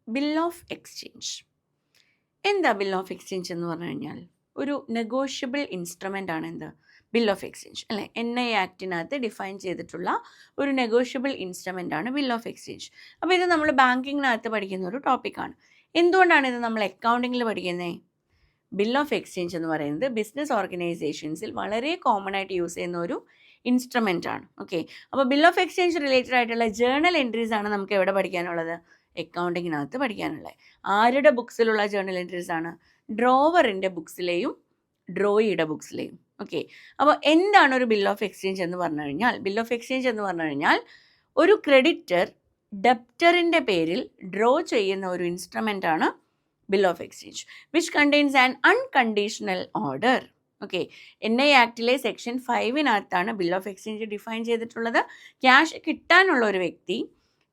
Bill of exchange. എന്താ bill of exchange എന്ന് പറഞ്ഞു കഴിഞ്ഞാൽ ഒരു നെഗോഷ്യബിൾ ഇൻസ്ട്രുമെൻ്റ് ആണ് എന്ത് ബിൽ ഓഫ് എക്സ്ചേഞ്ച് അല്ലേ. NI ആക്ടിനകത്ത് ഡിഫൈൻ ചെയ്തിട്ടുള്ള ഒരു നെഗോഷ്യബിൾ ഇൻസ്ട്രുമെൻ്റ് ആണ് ബിൽ ഓഫ് എക്സ്ചേഞ്ച്. അപ്പോൾ ഇത് നമ്മൾ ബാങ്കിങ്ങിനകത്ത് പഠിക്കുന്ന ഒരു ടോപ്പിക്കാണ്. എന്തുകൊണ്ടാണ് ഇത് നമ്മൾ അക്കൗണ്ടിങ്ങിൽ പഠിക്കുന്നത്? ബിൽ ഓഫ് എക്സ്ചേഞ്ച് എന്ന് പറയുന്നത് ബിസിനസ് ഓർഗനൈസേഷൻസിൽ വളരെ കോമൺ ആയിട്ട് യൂസ് ചെയ്യുന്ന ഒരു ഇൻസ്ട്രുമെൻ്റ് ആണ്. ഓക്കെ, അപ്പോൾ ബിൽ ഓഫ് എക്സ്ചേഞ്ച് റിലേറ്റഡ് ആയിട്ടുള്ള ജേർണൽ എൻട്രീസ് ആണ് നമുക്ക് എവിടെ പഠിക്കാനുള്ളത്? അക്കൗണ്ടിങ്ങിനകത്ത് പഠിക്കാനുള്ളത്. ആരുടെ ബുക്സിലുള്ള ജേർണൽ എൻട്രീസ് ആണ്? ഡ്രോവറിൻ്റെ ബുക്സിലെയും ഡ്രോയിയുടെ ബുക്സിലെയും. ഓക്കെ, അപ്പോൾ എന്താണ് ഒരു ബിൽ ഓഫ് എക്സ്ചേഞ്ച് എന്ന് പറഞ്ഞു കഴിഞ്ഞാൽ? ബിൽ ഓഫ് എക്സ്ചേഞ്ച് എന്ന് പറഞ്ഞു കഴിഞ്ഞാൽ ഒരു ക്രെഡിറ്റർ ഡെപ്റ്ററിൻ്റെ പേരിൽ ഡ്രോ ചെയ്യുന്ന ഒരു ഇൻസ്ട്രുമെൻ്റ് ആണ് bill of exchange, which contains an unconditional order. Okay, NI ആക്ടിലെ സെക്ഷൻ 5-നകത്താണ് ബിൽ ഓഫ് എക്സ്ചേഞ്ച് ഡിഫൈൻ ചെയ്തിട്ടുള്ളത്. ക്യാഷ് കിട്ടാനുള്ള ഒരു വ്യക്തി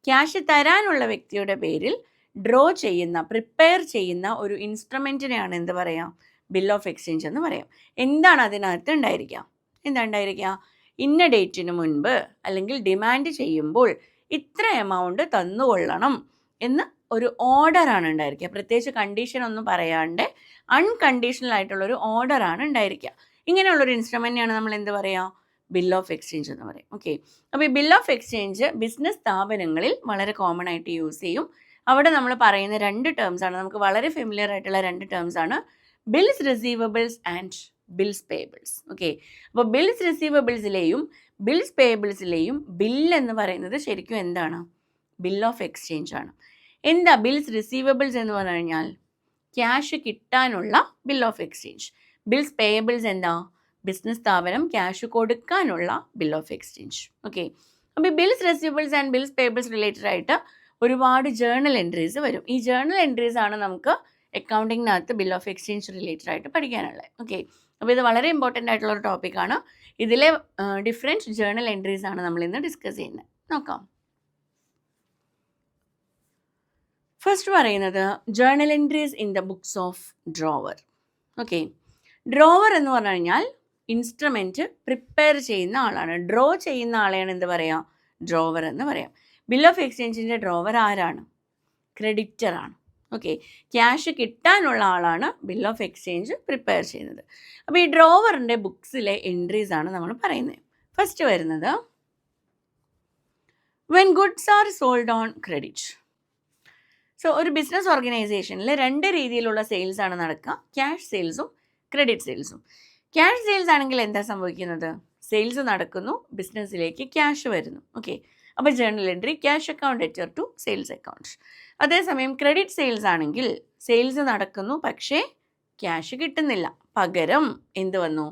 ക്യാഷ് തരാനുള്ള വ്യക്തിയുടെ പേരിൽ ഡ്രോ ചെയ്യുന്ന പ്രിപ്പയർ ചെയ്യുന്ന ഒരു ഇൻസ്ട്രുമെൻറ്റിനെയാണ് എന്ത് പറയാം? ബിൽ ഓഫ് എക്സ്ചേഞ്ച് എന്ന് പറയാം. എന്താണ് അതിനകത്ത് ഉണ്ടായിരിക്കുക? എന്താ ഉണ്ടായിരിക്കുക? ഇന്ന ഡേറ്റിന് മുൻപ് അല്ലെങ്കിൽ ഡിമാൻഡ് ചെയ്യുമ്പോൾ ഇത്ര എമൗണ്ട് തന്നുകൊള്ളണം എന്ന് ഒരു ഓർഡറാണ് ഉണ്ടായിരിക്കുക. പ്രത്യേകിച്ച് കണ്ടീഷൻ ഒന്നും പറയാണ്ട് അൺകണ്ടീഷണൽ ആയിട്ടുള്ളൊരു ഓർഡറാണ് ഉണ്ടായിരിക്കുക. ഇങ്ങനെയുള്ളൊരു ഇൻസ്ട്രുമെൻറ്റിനാണ് നമ്മൾ എന്ത് പറയുക? ബിൽ ഓഫ് എക്സ്ചേഞ്ച് എന്ന് പറയും. ഓക്കെ, അപ്പോൾ ഈ ബിൽ ഓഫ് എക്സ്ചേഞ്ച് ബിസിനസ് സ്ഥാപനങ്ങളിൽ വളരെ കോമൺ ആയിട്ട് യൂസ് ചെയ്യും. അവിടെ നമ്മൾ പറയുന്ന രണ്ട് ടേംസ് ആണ്, നമുക്ക് വളരെ ഫെമിലിയർ ആയിട്ടുള്ള രണ്ട് ടേംസ് ആണ്, bills receivables and bills payables. Okay, അപ്പോൾ ബിൽസ് റിസീവബിൾസിലെയും ബിൽസ് പേയബിൾസിലെയും ബിൽ എന്ന് പറയുന്നത് ശരിക്കും എന്താണ്? ബിൽ ഓഫ് എക്സ്ചേഞ്ച് ആണ്. എന്താ ബിൽസ് റിസീവബിൾസ് എന്ന് പറഞ്ഞു കഴിഞ്ഞാൽ? ക്യാഷ് കിട്ടാനുള്ള bill of exchange. Bills payables എന്താ? ബിസിനസ് സ്ഥാപനം ക്യാഷ് കൊടുക്കാനുള്ള ബിൽ ഓഫ് എക്സ്ചേഞ്ച്. ഓക്കെ, അപ്പോൾ ഈ bills receivables and bills payables related ആയിട്ട് ഒരുപാട് ജേർണൽ എൻട്രീസ് വരും. ഈ ജേർണൽ എൻട്രീസ് ആണ് നമുക്ക് അക്കൗണ്ടിങ്ങിനകത്ത് ബിൽ ഓഫ് എക്സ്ചേഞ്ച് റിലേറ്റഡ് ആയിട്ട് പഠിക്കാനുള്ളത്. ഓക്കെ, അപ്പോൾ ഇത് വളരെ ഇമ്പോർട്ടൻ്റ് ആയിട്ടുള്ള ഒരു ടോപ്പിക്കാണ്. ഇതിലെ ഡിഫറെൻറ്റ് ജേർണൽ എൻട്രീസ് ആണ് നമ്മൾ ഇന്ന് ഡിസ്കസ് ചെയ്യുന്നത്. നോക്കാം. ഫസ്റ്റ് പറയുന്നത് journal entries in the books of drawer. Okay, drawer എന്ന് പറഞ്ഞു കഴിഞ്ഞാൽ ഇൻസ്ട്രുമെൻറ്റ് പ്രിപ്പയർ ചെയ്യുന്ന ആളാണ്. ഡ്രോ ചെയ്യുന്ന ആളെയാണ് എന്ത് പറയാം? ഡ്രോവർ എന്ന് പറയാം. ബിൽ ഓഫ് എക്സ്ചേഞ്ചിൻ്റെ ഡ്രോവർ ആരാണ്? ക്രെഡിറ്ററാണ്. ഓക്കെ, ക്യാഷ് കിട്ടാനുള്ള ആളാണ് ബിൽ ഓഫ് എക്സ്ചേഞ്ച് പ്രിപ്പയർ ചെയ്യുന്നത്. അപ്പോൾ ഈ ഡ്രോവറിൻ്റെ ബുക്സിലെ എൻട്രീസ് ആണ് നമ്മൾ പറയുന്നത്. ഫസ്റ്റ് വരുന്നത് when goods are sold on credit. So ഒരു ബിസിനസ് ഓർഗനൈസേഷനിൽ രണ്ട് രീതിയിലുള്ള സെയിൽസ് ആണ് നടക്കുക, ക്യാഷ് സെയിൽസും ക്രെഡിറ്റ് സെയിൽസും. ക്യാഷ് സെയിൽസ് ആണെങ്കിൽ എന്താ സംഭവിക്കുന്നത്? സെയിൽസ് നടക്കുന്നു, ബിസിനസ്സിലേക്ക് ക്യാഷ് വരുന്നു. ഓക്കെ, അപ്പോൾ journal entry cash account debtor to sales account. അതേസമയം ക്രെഡിറ്റ് സെയിൽസ് ആണെങ്കിൽ സെയിൽസ് നടക്കുന്നു, പക്ഷേ ക്യാഷ് കിട്ടുന്നില്ല. പകരം എന്ത് വന്നു?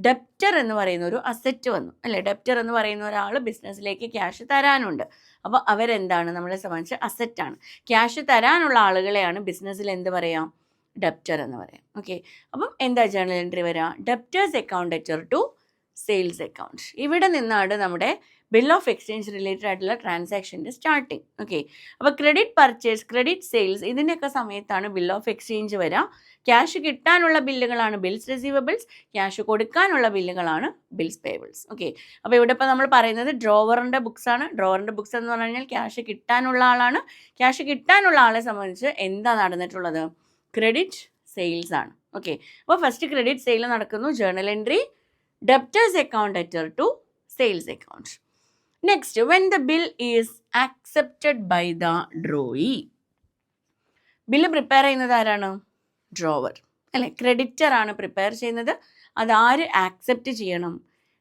ഡെപ്റ്റർ എന്ന് പറയുന്ന ഒരു അസറ്റ് വന്നു അല്ലേ. ഡെപ്റ്റർ എന്ന് പറയുന്ന ഒരാൾ ബിസിനസ്സിലേക്ക് ക്യാഷ് തരാനുണ്ട്. അപ്പോൾ അവരെന്താണ്? നമ്മളെ സംബന്ധിച്ച് അസറ്റാണ്. ക്യാഷ് തരാനുള്ള ആളുകളെയാണ് ബിസിനസ്സിൽ എന്ത് പറയാം? ഡെപ്റ്റർ എന്ന് പറയാം. ഓക്കെ, അപ്പം എന്താ ജേർണൽ എൻട്രി വരിക? Debtors account debtor to sales account. ഇവിടെ നിന്നാണ് നമ്മുടെ ബിൽ ഓഫ് എക്സ്ചേഞ്ച് റിലേറ്റഡ് ആയിട്ടുള്ള ട്രാൻസാക്ഷൻ്റെ സ്റ്റാർട്ടിങ്. ഓക്കെ, അപ്പോൾ ക്രെഡിറ്റ് പർച്ചേസ്, ക്രെഡിറ്റ് സെയിൽസ് ഇതിൻ്റെയൊക്കെ സമയത്താണ് ബിൽ ഓഫ് എക്സ്ചേഞ്ച് വരിക. ക്യാഷ് കിട്ടാനുള്ള ബില്ലുകളാണ് ബിൽസ് റിസീവബിൾസ്, ക്യാഷ് കൊടുക്കാനുള്ള ബില്ലുകളാണ് ബിൽസ് പേയബിൾസ്. ഓക്കെ, അപ്പോൾ ഇവിടെ ഇപ്പോൾ നമ്മൾ പറയുന്നത് ഡ്രോവറിൻ്റെ ബുക്സ് ആണ്. ഡ്രോവറിൻ്റെ ബുക്സ് എന്ന് പറഞ്ഞു കഴിഞ്ഞാൽ ക്യാഷ് കിട്ടാനുള്ള ആളാണ്. ക്യാഷ് കിട്ടാനുള്ള ആളെ സംബന്ധിച്ച് എന്താ നടന്നിട്ടുള്ളത്? ക്രെഡിറ്റ് സെയിൽസ് ആണ്. ഓക്കെ, അപ്പോൾ ഫസ്റ്റ് ക്രെഡിറ്റ് സെയിൽ നടക്കുന്നു, journal entry debtors account debtor to sales account. Next, when the bill is accepted by the drawee. Bill prepare ചെയ്യുന്നത് ആരാണ്? ഡ്രോവർ അല്ലേ. ക്രെഡിറ്റർ ആണ് പ്രിപ്പയർ ചെയ്യുന്നത്. അതാര് ആക്സെപ്റ്റ് ചെയ്യണം?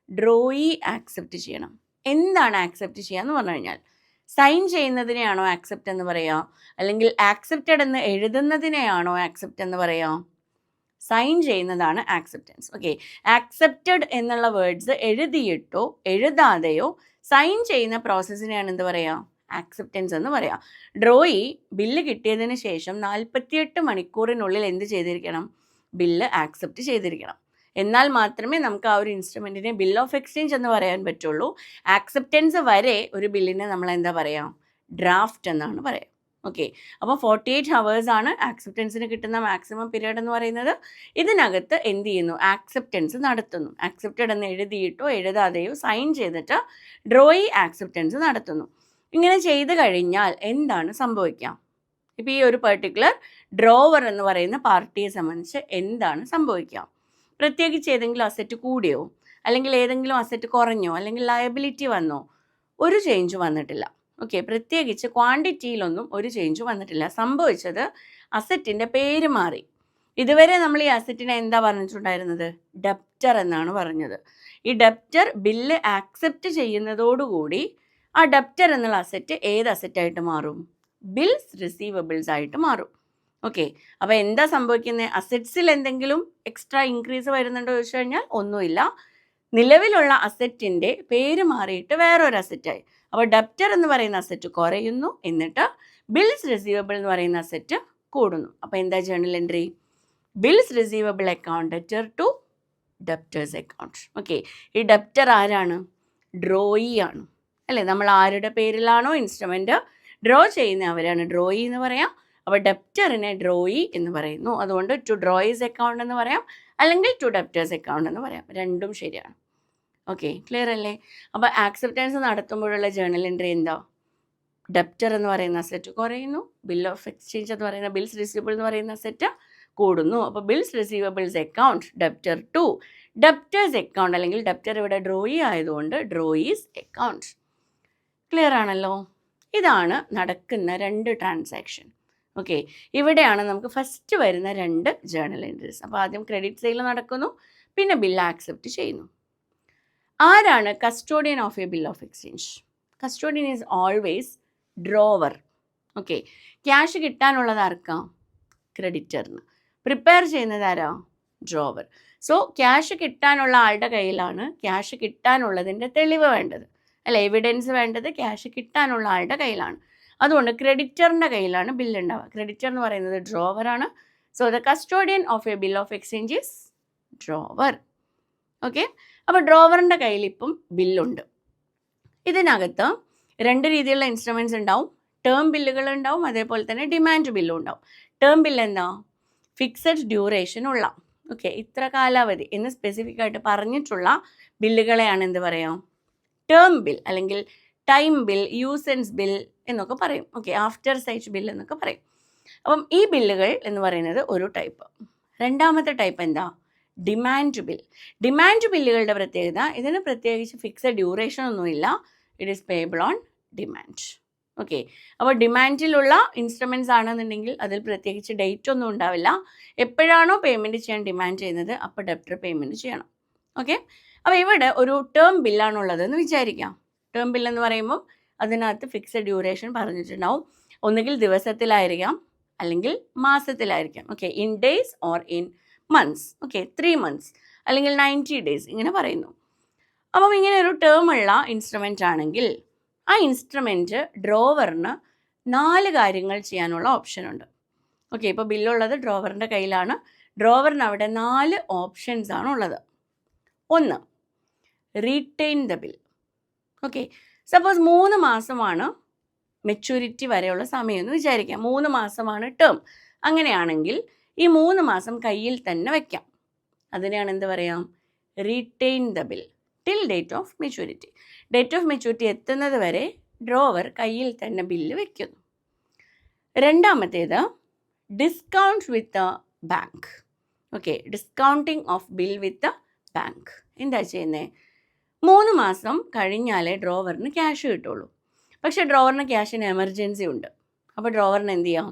ഡ്രോയി ആക്സെപ്റ്റ് ചെയ്യണം. എന്താണ് ആക്സെപ്റ്റ് ചെയ്യുക എന്ന് പറഞ്ഞു കഴിഞ്ഞാൽ സൈൻ ചെയ്യുന്നതിനെയാണോ ആക്സെപ്റ്റ് എന്ന് പറയുക? അല്ലെങ്കിൽ ആക്സെപ്റ്റഡ് എന്ന് എഴുതുന്നതിനെയാണോ ആക്സെപ്റ്റ് എന്ന് പറയുക? സൈൻ ചെയ്യുന്നതാണ് ആക്സെപ്റ്റൻസ്. ഓക്കെ, ആക്സെപ്റ്റഡ് എന്നുള്ള വേർഡ്സ് എഴുതിയിട്ടോ എഴുതാതെയോ സൈൻ ചെയ്യുന്ന പ്രോസസ്സിനെയാണ് എന്ത് പറയുക? ആക്സെപ്റ്റൻസ് എന്ന് പറയാം. ഡ്രോയി ബില്ല് കിട്ടിയതിന് ശേഷം 48 മണിക്കൂറിനുള്ളിൽ എന്ത് ചെയ്തിരിക്കണം? ബില്ല് ആക്സെപ്റ്റ് ചെയ്തിരിക്കണം. എന്നാൽ മാത്രമേ നമുക്ക് ആ ഒരു ഇൻസ്ട്രുമെൻറ്റിനെ ബിൽ ഓഫ് എക്സ്ചേഞ്ച് എന്ന് പറയാൻ പറ്റുള്ളൂ. ആക്സെപ്റ്റൻസ് വരെ ഒരു ബില്ലിനെ നമ്മൾ എന്താ പറയുക? ഡ്രാഫ്റ്റ് എന്നാണ് പറയുക. ഓക്കെ, അപ്പോൾ 48 hours ആണ് ആക്സെപ്റ്റൻസിന് കിട്ടുന്ന മാക്സിമം പീരീഡ് എന്ന് പറയുന്നത്. ഇതിനകത്ത് എന്ത് ചെയ്യുന്നു? ആക്സെപ്റ്റൻസ് നടത്തുന്നു. ആക്സെപ്റ്റഡ് എന്ന് എഴുതിയിട്ടോ എഴുതാതെയോ സൈൻ ചെയ്തിട്ട് ഡ്രോയി ആക്സെപ്റ്റൻസ് നടത്തുന്നു. ഇങ്ങനെ ചെയ്ത് കഴിഞ്ഞാൽ എന്താണ് സംഭവിക്കുക? ഇപ്പോൾ ഈ ഒരു പെർട്ടിക്കുലർ ഡ്രോവർ എന്ന് പറയുന്ന പാർട്ടിയെ സംബന്ധിച്ച് എന്താണ് സംഭവിക്കുക? പ്രത്യേകിച്ച് ഏതെങ്കിലും അസറ്റ് കൂടിയോ, അല്ലെങ്കിൽ ഏതെങ്കിലും അസറ്റ് കുറഞ്ഞോ, അല്ലെങ്കിൽ ലയബിലിറ്റി വന്നോ? ഒരു ചേഞ്ച് വന്നിട്ടില്ല. ഓക്കെ, പ്രത്യേകിച്ച് ക്വാണ്ടിറ്റിയിലൊന്നും ഒരു ചേഞ്ച് വന്നിട്ടില്ല. സംഭവിച്ചത് അസറ്റിൻ്റെ പേര് മാറി. ഇതുവരെ നമ്മൾ ഈ അസറ്റിനെ എന്താ പറഞ്ഞിട്ടുണ്ടായിരുന്നത്? ഡെപ്റ്റർ എന്നാണ് പറഞ്ഞത്. ഈ ഡെപ്റ്റർ ബില്ല് ആക്സെപ്റ്റ് ചെയ്യുന്നതോടുകൂടി ആ ഡെപ്റ്റർ എന്നുള്ള അസറ്റ് ഏത് അസറ്റായിട്ട് മാറും? ബിൽസ് റിസീവബിൾസ് ആയിട്ട് മാറും. ഓക്കെ, അപ്പോൾ എന്താ സംഭവിക്കുന്നത്? അസറ്റ്സിൽ എന്തെങ്കിലും എക്സ്ട്രാ ഇൻക്രീസ് വരുന്നുണ്ടോ ചോദിച്ചു കഴിഞ്ഞാൽ ഒന്നുമില്ല. നിലവിലുള്ള അസറ്റിൻ്റെ പേര് മാറിയിട്ട് വേറൊരു അസറ്റായി. അപ്പോൾ ഡെപ്റ്റർ എന്ന് പറയുന്ന അസറ്റ് കുറയുന്നു, എന്നിട്ട് ബിൽസ് റിസീവബിൾ എന്ന് പറയുന്ന അസറ്റ് കൂടുന്നു. അപ്പോൾ എന്താ journal entry? Bills receivable account debtor to debtors account. Okay, ഈ ഡെപ്റ്റർ ആരാണ്? ഡ്രോയി ആണ് അല്ലേ? നമ്മൾ ആരുടെ പേരിലാണോ ഇൻസ്ട്രുമെൻ്റ് ഡ്രോ ചെയ്യുന്ന അവരാണ് ഡ്രോയി എന്ന് പറയാം. അപ്പോൾ ഡെപ്റ്ററിനെ ഡ്രോയി എന്ന് പറയുന്നു. അതുകൊണ്ട് ടു ഡ്രോയിസ് അക്കൗണ്ട് എന്ന് പറയാം, അല്ലെങ്കിൽ ടു ഡെപ്റ്റേഴ്സ് അക്കൗണ്ട് എന്ന് പറയാം. രണ്ടും ശരിയാണ്. ഓക്കെ, ക്ലിയർ അല്ലേ? അപ്പോൾ ആക്സെപ്റ്റൻസ് നടത്തുമ്പോഴുള്ള ജേർണൽ എൻട്രി എന്താ? ഡെപ്റ്റർ എന്ന് പറയുന്ന അസറ്റ് കുറയുന്നു, ബിൽ ഓഫ് എക്സ്ചേഞ്ച് എന്ന് പറയുന്ന ബിൽസ് റിസീവബിൾ എന്ന് പറയുന്ന അസറ്റ് കൂടുന്നു. അപ്പോൾ bills receivables account debtor to debtors account, അല്ലെങ്കിൽ ഡെപ്റ്റർ ഇവിടെ ഡ്രോയി ആയതുകൊണ്ട് ഡ്രോയിസ് അക്കൗണ്ട്. ക്ലിയർ ആണല്ലോ? ഇതാണ് നടക്കുന്ന രണ്ട് ട്രാൻസാക്ഷൻ. ഓക്കെ, ഇവിടെയാണ് നമുക്ക് ഫസ്റ്റ് വരുന്ന രണ്ട് ജേർണൽ എൻട്രീസ്. അപ്പോൾ ആദ്യം ക്രെഡിറ്റ് സെയിൽ നടക്കുന്നു, പിന്നെ ബില്ല് ആക്സെപ്റ്റ് ചെയ്യുന്നു. ആരാണ് custodian of a bill of exchange? Custodian is always drawer. Okay, cash കിട്ടാനുള്ളത് ആർക്കാം? ക്രെഡിറ്ററിന്. പ്രിപ്പയർ ചെയ്യുന്നത് ആരാ? ഡ്രോവർ. സോ ക്യാഷ് കിട്ടാനുള്ള ആളുടെ കയ്യിലാണ് ക്യാഷ് കിട്ടാനുള്ളതിൻ്റെ തെളിവ് വേണ്ടത്, അല്ല, എവിഡൻസ് വേണ്ടത് ക്യാഷ് കിട്ടാനുള്ള ആളുടെ കയ്യിലാണ്. അതുകൊണ്ട് ക്രെഡിറ്ററിൻ്റെ കയ്യിലാണ് ബില്ല് ഉണ്ടാവുക. ക്രെഡിറ്റർ എന്ന് പറയുന്നത് ഡ്രോവറാണ്. So the custodian of a bill of exchange is drawer. Okay, അപ്പോൾ ഡ്രോവറിൻ്റെ കയ്യിൽ ഇപ്പം ബില്ലുണ്ട്. ഇതിനകത്ത് രണ്ട് രീതിയിലുള്ള ഇൻസ്ട്രുമെൻറ്റ്സ് ഉണ്ടാവും. ടേം ബില്ലുകൾ ഉണ്ടാവും, അതേപോലെ തന്നെ ഡിമാൻഡ് ബില്ലും ഉണ്ടാവും. ടേം ബില്ല് എന്താ? ഫിക്സഡ് ഡ്യൂറേഷൻ ഉള്ള, ഓക്കെ, ഇത്ര കാലാവധി എന്ന് സ്പെസിഫിക് ആയിട്ട് പറഞ്ഞിട്ടുള്ള ബില്ലുകളെയാണ് എന്ത് പറയാം? ടേം ബിൽ, അല്ലെങ്കിൽ ടൈം ബിൽ, യൂസൻസ് ബിൽ എന്നൊക്കെ പറയും. ഓക്കെ, ആഫ്റ്റർ സൈറ്റ് ബിൽ എന്നൊക്കെ പറയും. അപ്പം ഈ ബില്ലുകൾ എന്ന് പറയുന്നത് ഒരു ടൈപ്പ്. രണ്ടാമത്തെ ടൈപ്പ് എന്താ? Demand bill. ഡിമാൻഡ് ബില്ലുകളുടെ പ്രത്യേകത, ഇതിന് പ്രത്യേകിച്ച് ഫിക്സഡ് ഡ്യൂറേഷൻ ഒന്നുമില്ല. It is payable on demand. Okay, അപ്പോൾ ഡിമാൻഡിലുള്ള ഇൻസ്ട്രുമെൻറ്റ്സ് ആണെന്നുണ്ടെങ്കിൽ അതിൽ പ്രത്യേകിച്ച് ഡേറ്റ് ഒന്നും ഉണ്ടാവില്ല. എപ്പോഴാണോ പേയ്മെൻറ്റ് ചെയ്യാൻ ഡിമാൻഡ് ചെയ്യുന്നത് അപ്പോൾ ഡെപ്റ്റർ പേയ്മെൻറ്റ് ചെയ്യണം. ഓക്കെ, അപ്പോൾ ഇവിടെ ഒരു ടേം ബില്ലാണുള്ളതെന്ന് വിചാരിക്കാം. ടേം ബില്ലെന്ന് പറയുമ്പോൾ അതിനകത്ത് ഫിക്സഡ് ഡ്യൂറേഷൻ പറഞ്ഞിട്ടുണ്ടാവും. ഒന്നുകിൽ ദിവസത്തിലായിരിക്കാം, അല്ലെങ്കിൽ മാസത്തിലായിരിക്കാം. Okay, in days or in months. Okay, 3 months അല്ലെങ്കിൽ 90 days ഇങ്ങനെ പറയുന്നു. അപ്പം ഇങ്ങനെ ഒരു ടേം ഉള്ള ഇൻസ്ട്രുമെൻ്റ് ആണെങ്കിൽ ആ ഇൻസ്ട്രുമെൻറ്റ് ഡ്രോവറിന് 4 കാര്യങ്ങൾ ചെയ്യാനുള്ള ഓപ്ഷനുണ്ട്. ഓക്കെ, ഇപ്പോൾ ബില്ലുള്ളത് ഡ്രോവറിൻ്റെ കയ്യിലാണ്. ഡ്രോവറിന് അവിടെ 4 ഓപ്ഷൻസ് ആണ് ഉള്ളത്. ഒന്ന്, retain the bill. Okay, suppose 3 മാസമാണ് മെച്യൂരിറ്റി വരെയുള്ള സമയം എന്ന് വിചാരിക്കാം. 3 മാസമാണ് ടേം. അങ്ങനെയാണെങ്കിൽ ഈ 3 മാസം കയ്യിൽ തന്നെ വയ്ക്കാം. അതിനെയാണ് എന്ത് പറയാം? Retain the bill till date of maturity. Date of maturity എത്തുന്നത് വരെ ഡ്രോവർ കയ്യിൽ തന്നെ ബില്ല് വയ്ക്കുന്നു. രണ്ടാമത്തേത് discount with the bank. Okay, discounting of bill with the bank. എന്താ ചെയ്യുന്നത്? 3 മാസം കഴിഞ്ഞാലേ ഡ്രോവറിന് ക്യാഷ് കിട്ടുള്ളൂ. പക്ഷേ ഡ്രോവറിന് ക്യാഷിന് എമർജൻസി ഉണ്ട്. അപ്പോൾ ഡ്രോവറിന് എന്ത് ചെയ്യാം?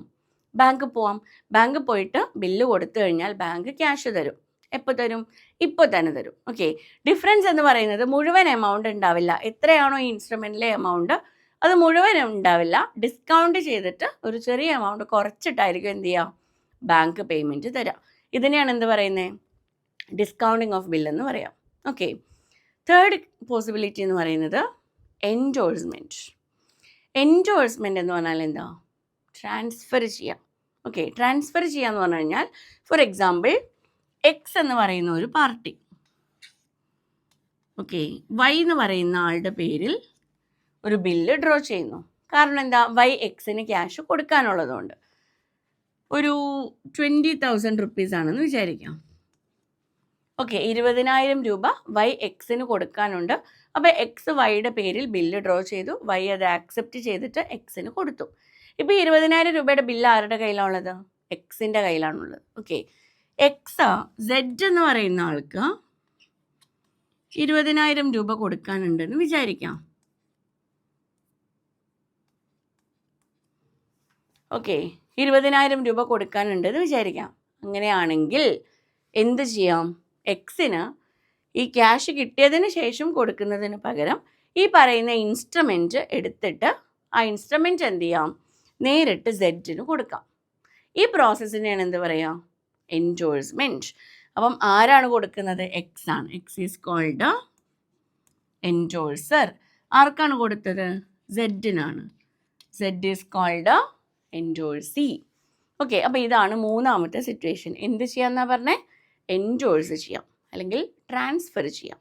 ബാങ്കിൽ പോവാം. ബാങ്കിൽ പോയിട്ട് ബില്ല് കൊടുത്തു കഴിഞ്ഞാൽ ബാങ്ക് ക്യാഷ് തരും. എപ്പോൾ തരും? ഇപ്പോൾ തന്നെ തരും. ഓക്കെ, ഡിഫറൻസ് എന്ന് പറയുന്നത് മുഴുവൻ എമൗണ്ട് ഉണ്ടാവില്ല. എത്രയാണോ ഈ ഇൻസ്ട്രുമെൻറ്റിലെ എമൗണ്ട് അത് മുഴുവൻ ഉണ്ടാവില്ല. ഡിസ്കൗണ്ട് ചെയ്തിട്ട് ഒരു ചെറിയ എമൗണ്ട് കുറച്ചിട്ടായിരിക്കും എന്ത് ചെയ്യുക? ബാങ്ക് പേയ്മെൻറ്റ് തരാം. ഇതിനെയാണ് എന്ത് പറയുന്നത്? ഡിസ്കൗണ്ടിങ് ഓഫ് ബിൽ എന്ന് പറയാം. ഓക്കെ, തേർഡ് പോസിബിലിറ്റി എന്ന് പറയുന്നത് എൻഡോഴ്സ്മെൻറ്റ്. എൻഡോഴ്സ്മെൻറ്റ് എന്ന് പറഞ്ഞാൽ എന്താ? ട്രാൻസ്ഫർ ചെയ്യാം. ഓക്കെ, ട്രാൻസ്ഫർ ചെയ്യുക എന്ന് പറഞ്ഞു കഴിഞ്ഞാൽ ഫോർ എക്സാമ്പിൾ എക്സ് എന്ന് പറയുന്ന ഒരു പാർട്ടി, ഓക്കെ, വൈ എന്ന് പറയുന്ന ആളുടെ പേരിൽ ഒരു ബില്ല് ഡ്രോ ചെയ്യുന്നു. കാരണം എന്താ? വൈ എക്സിന് ക്യാഷ് കൊടുക്കാനുള്ളതുകൊണ്ട്. ഒരു 20,000 rupees ആണെന്ന് വിചാരിക്കാം. ഓക്കെ, 20,000 രൂപ വൈ എക്സിന് കൊടുക്കാനുണ്ട്. അപ്പോൾ എക്സ് വൈയുടെ പേരിൽ ബില്ല് ഡ്രോ ചെയ്തു. വൈ അത് ആക്സെപ്റ്റ് ചെയ്തിട്ട് എക്സിന് കൊടുത്തു. ഇപ്പോൾ 20,000 രൂപയുടെ ബില്ല് ആരുടെ കയ്യിലാണുള്ളത്? എക്സിൻ്റെ കയ്യിലാണുള്ളത്. ഓക്കെ, എക്സ് സെഡ് എന്ന് പറയുന്ന ആൾക്ക് 20,000 രൂപ കൊടുക്കാനുണ്ടെന്ന് വിചാരിക്കാം. ഓക്കെ, 20,000 രൂപ കൊടുക്കാനുണ്ടെന്ന് വിചാരിക്കാം. അങ്ങനെയാണെങ്കിൽ എന്ത് ചെയ്യാം? എക്സിന് ഈ ക്യാഷ് കിട്ടിയതിന് ശേഷം കൊടുക്കുന്നതിന് പകരം ഈ പറയുന്ന ഇൻസ്ട്രുമെൻറ്റ് എടുത്തിട്ട് ആ ഇൻസ്ട്രുമെൻറ്റ് എന്ത് ചെയ്യാം? നേരിട്ട് സെഡിന് കൊടുക്കാം. ഈ പ്രോസസ്സിനെയാണ് എന്ത് പറയുക? എൻഡോഴ്സ്മെൻറ്റ്. അപ്പം ആരാണ് കൊടുക്കുന്നത്? എക്സ് ആണ്. X is called endorser. ആർക്കാണ് കൊടുത്തത്? സെഡിനാണ്. Z is called endorsee. Okay, അപ്പോൾ ഇതാണ് മൂന്നാമത്തെ സിറ്റുവേഷൻ. എന്ത് ചെയ്യാമെന്നാണ് പറഞ്ഞത്? എൻഡോഴ്സ് ചെയ്യാം അല്ലെങ്കിൽ ട്രാൻസ്ഫർ ചെയ്യാം.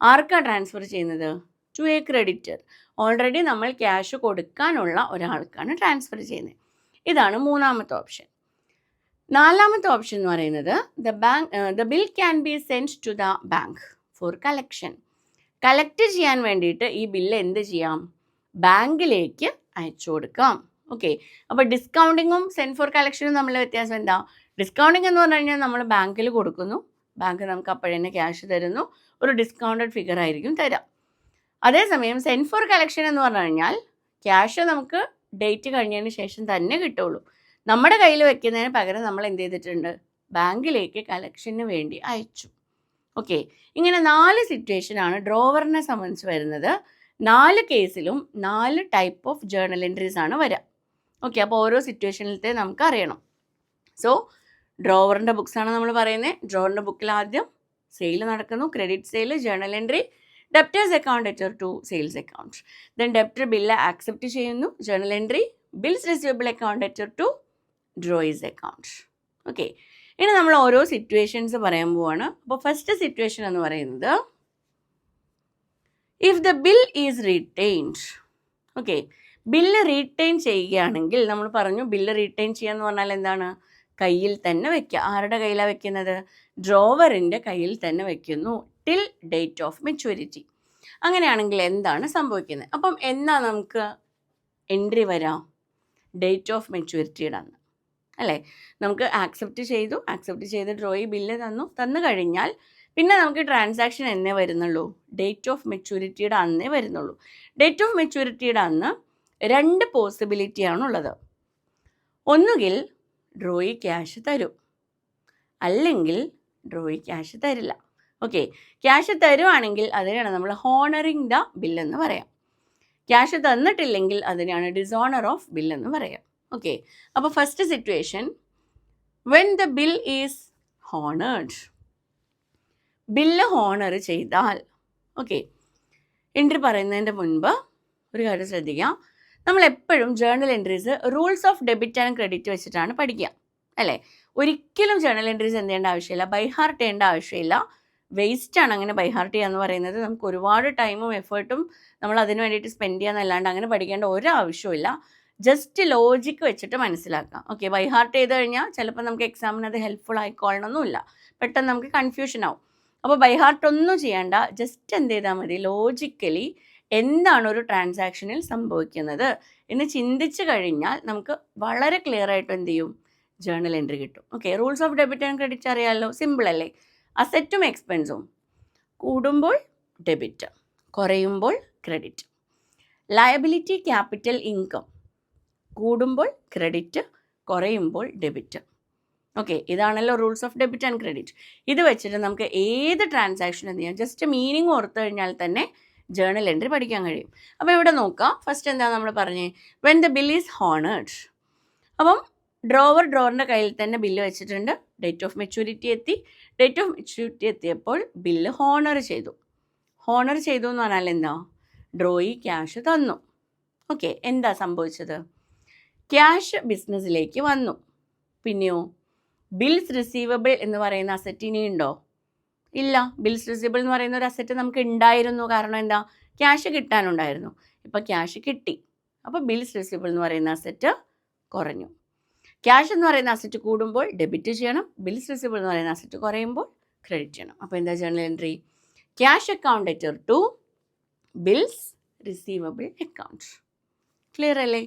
ആർക്കാണ് ട്രാൻസ്ഫർ ചെയ്യുന്നത്? To a creditor. ഓൾറെഡി നമ്മൾ ക്യാഷ് കൊടുക്കാനുള്ള ഒരാൾക്കാണ് ട്രാൻസ്ഫർ ചെയ്യുന്നത്. ഇതാണ് മൂന്നാമത്തെ ഓപ്ഷൻ. നാലാമത്തെ ഓപ്ഷൻ എന്ന് പറയുന്നത് the bill can be send to the bank for collection. Collect ചെയ്യാൻ വേണ്ടിയിട്ട് ഈ ബില്ല് എന്ത് ചെയ്യാം? ബാങ്കിലേക്ക് അയച്ചു കൊടുക്കാം. ഓക്കെ, അപ്പോൾ ഡിസ്കൗണ്ടിങ്ങും സെൻഡ് ഫോർ കളക്ഷനും തമ്മിലുള്ള വ്യത്യാസം എന്താ? ഡിസ്കൗണ്ടിങ് എന്ന് പറഞ്ഞു കഴിഞ്ഞാൽ നമ്മൾ ബാങ്കിൽ കൊടുക്കുന്നു, ബാങ്ക് നമുക്ക് അപ്പോഴന്നെ ക്യാഷ് തരുന്നു, ഒരു ഡിസ്കൗണ്ടഡ് ഫിഗർ ആയിരിക്കും തരാം. അതേസമയം സെൻഡ് ഫോർ കളക്ഷൻ എന്ന് പറഞ്ഞു കഴിഞ്ഞാൽ ക്യാഷ് നമുക്ക് ഡേറ്റ് കഴിഞ്ഞതിന് ശേഷം തന്നെ കിട്ടുള്ളൂ. നമ്മുടെ കയ്യിൽ വെക്കുന്നതിന് പകരം നമ്മൾ എന്ത് ചെയ്തിട്ടുണ്ട്? ബാങ്കിലേക്ക് കളക്ഷന് വേണ്ടി അയച്ചു. ഓക്കെ, ഇങ്ങനെ 4 സിറ്റുവേഷനാണ് ഡ്രോവറിനെ സംബന്ധിച്ച് വരുന്നത്. 4 കേസിലും 4 ടൈപ്പ് ഓഫ് ജേർണൽ എൻട്രീസ് ആണ് വരിക. ഓക്കെ, അപ്പോൾ ഓരോ സിറ്റുവേഷനിലത്തെ നമുക്ക് അറിയണം. സോ ഡ്രോവറിൻ്റെ ബുക്സാണ് നമ്മൾ പറയുന്നത്. ഡ്രോവറിൻ്റെ ബുക്കിൽ ആദ്യം സെയിൽ നടക്കുന്നു, credit sale, journal entry, debtors account debtor to sales account. Then debtor bill accept ചെയ്യുന്നു, journal entry, bills receivable account debtor to drawee's account. Okay, ഇനി നമ്മൾ ഓരോ സിറ്റുവേഷൻസ് പറയാൻ പോവാണ്. അപ്പോൾ ഫസ്റ്റ് സിറ്റുവേഷൻ എന്ന് പറയുന്നത് if the bill is retained. Okay, bill retain ചെയ്യുകയാണെങ്കിൽ നമ്മൾ പറഞ്ഞു ബില്ല് റീറ്റെയിൻ ചെയ്യുക എന്ന് പറഞ്ഞാൽ എന്താണ്? കയ്യിൽ തന്നെ വെക്കുക. ആരുടെ കയ്യിലാണ് വെക്കുന്നത്? ഡ്രോവറിൻ്റെ കയ്യിൽ തന്നെ വെക്കുന്നു ടിൽ ഡേറ്റ് ഓഫ് മെച്യൂരിറ്റി. അങ്ങനെയാണെങ്കിൽ എന്താണ് സംഭവിക്കുന്നത്? അപ്പം എന്നാ നമുക്ക് എൻട്രി വരാം? ഡേറ്റ് ഓഫ് മെച്യൂരിറ്റിയുടെ അന്ന് അല്ലേ? നമുക്ക് ആക്സെപ്റ്റ് ചെയ്ത് ഡ്രോയി ബില്ല് തന്നു കഴിഞ്ഞാൽ പിന്നെ നമുക്ക് ട്രാൻസാക്ഷൻ എന്നേ വരുന്നുള്ളൂ? ഡേറ്റ് ഓഫ് മെച്യൂരിറ്റിയുടെ അന്നേ വരുന്നുള്ളൂ. ഡേറ്റ് ഓഫ് മെച്യൂരിറ്റിയുടെ അന്ന് 2 പോസിബിലിറ്റിയാണുള്ളത്. ഒന്നുകിൽ ഡ്രോയി ക്യാഷ് തരും, അല്ലെങ്കിൽ ഡ്രോയി ക്യാഷ് തരില്ല. ഓക്കെ, ക്യാഷ് തരുവാണെങ്കിൽ അതിനാണ് നമ്മൾ ഹോണറിങ് ദ ബില്ലെന്ന് പറയാം. ക്യാഷ് തന്നിട്ടില്ലെങ്കിൽ അതിനാണ് ഡിസോണർ ഓഫ് ബില്ലെന്ന് പറയാം. ഓക്കെ, അപ്പോൾ first situation when the bill is honoured. Bill honour ചെയ്താൽ, ഓക്കെ, എൻട്രി പറയുന്നതിൻ്റെ മുൻപ് ഒരു കാര്യം ശ്രദ്ധിക്കാം. നമ്മൾ എപ്പോഴും journal entries rules of debit and credit വെച്ചിട്ടാണ് പഠിക്കുക അല്ലേ? ഒരിക്കലും ജേർണൽ എൻട്രീസ് എന്ത് ചെയ്യേണ്ട ആവശ്യമില്ല, ബൈഹാർട്ട് ചെയ്യേണ്ട ആവശ്യമില്ല. വേസ്റ്റാണ് അങ്ങനെ ബൈഹാർട്ട് ചെയ്യുക എന്ന് പറയുന്നത്. നമുക്ക് ഒരുപാട് ടൈമും എഫേർട്ടും നമ്മൾ അതിന് വേണ്ടിയിട്ട് സ്പെൻഡ് ചെയ്യാന്നല്ലാണ്ട് അങ്ങനെ പഠിക്കേണ്ട ഒരാവശ്യമില്ല. ജസ്റ്റ് ലോജിക്ക് വെച്ചിട്ട് മനസ്സിലാക്കാം. ഓക്കെ, ബൈഹാർട്ട് ചെയ്ത് കഴിഞ്ഞാൽ ചിലപ്പോൾ നമുക്ക് എക്സാമിന് അത് ഹെൽപ്ഫുൾ ആയിക്കോളണമെന്നില്ല, പെട്ടെന്ന് നമുക്ക് കൺഫ്യൂഷൻ ആവും. അപ്പോൾ ബൈഹാർട്ട് ഒന്നും ചെയ്യേണ്ട, ജസ്റ്റ് എന്ത് ചെയ്താൽ മതി, ലോജിക്കലി എന്താണ് ഒരു ട്രാൻസാക്ഷനിൽ സംഭവിക്കുന്നത് എന്ന് ചിന്തിച്ച് കഴിഞ്ഞാൽ നമുക്ക് വളരെ ക്ലിയർ ആയിട്ട് എന്ത് ചെയ്യും? ജേർണൽ എൻട്രി കിട്ടും. Okay, rules of debit and credit അറിയാമല്ലോ, സിമ്പിൾ അല്ലേ? അസറ്റും എക്സ്പെൻസും കൂടുമ്പോൾ ഡെബിറ്റ്, കുറയുമ്പോൾ ക്രെഡിറ്റ്. ലയബിലിറ്റി ക്യാപിറ്റൽ ഇൻകം കൂടുമ്പോൾ ക്രെഡിറ്റ്, കുറയുമ്പോൾ ഡെബിറ്റ്. ഓക്കെ, ഇതാണല്ലോ rules of debit and credit. ഇത് വെച്ചിട്ട് നമുക്ക് ഏത് ട്രാൻസാക്ഷൻ എന്ത് ചെയ്യാം? ജസ്റ്റ് മീനിങ് ഓർത്ത് കഴിഞ്ഞാൽ തന്നെ ജേർണൽ എൻട്രി പഠിക്കാൻ കഴിയും. അപ്പോൾ ഇവിടെ നോക്കാം. ഫസ്റ്റ് എന്താ നമ്മൾ പറഞ്ഞേ? When the bill is honoured. അപ്പം ഡ്രോവറിൻ്റെ കയ്യിൽ തന്നെ ബില്ല് വെച്ചിട്ടുണ്ട്. ഡേറ്റ് ഓഫ് മെച്യൂരിറ്റി എത്തി. ഡേറ്റ് ഓഫ് മെച്യൂരിറ്റി എത്തിയപ്പോൾ ബില്ല് ഹോണർ ചെയ്തു എന്ന് പറഞ്ഞാൽ എന്താ? ഡ്രോയി ക്യാഷ് തന്നു. ഓക്കെ, എന്താ സംഭവിച്ചത്? ക്യാഷ് ബിസിനസ്സിലേക്ക് വന്നു. പിന്നെയോ ബിൽസ് റിസീവബിൾ എന്ന് പറയുന്ന അസറ്റ് ഇനി ഉണ്ടോ? ഇല്ല. ബിൽസ് റിസീവബിൾ എന്ന് പറയുന്ന ഒരു അസറ്റ് നമുക്ക് ഉണ്ടായിരുന്നു. കാരണം എന്താ? ക്യാഷ് കിട്ടാനുണ്ടായിരുന്നു. ഇപ്പോൾ ക്യാഷ് കിട്ടി, അപ്പോൾ ബിൽസ് റിസീവബിൾ എന്ന് പറയുന്ന അസറ്റ് കുറഞ്ഞു. ക്യാഷ് എന്ന് പറയുന്ന അസറ്റ് കൂടുമ്പോൾ ഡെബിറ്റ് ചെയ്യണം, ബിൽസ് റിസീവബിൾ എന്ന് പറയുന്ന അസറ്റ് കുറയുമ്പോൾ ക്രെഡിറ്റ് ചെയ്യണം. അപ്പോൾ എന്താ journal entry? Cash account debtor to bills receivable account. Clear അല്ലേ?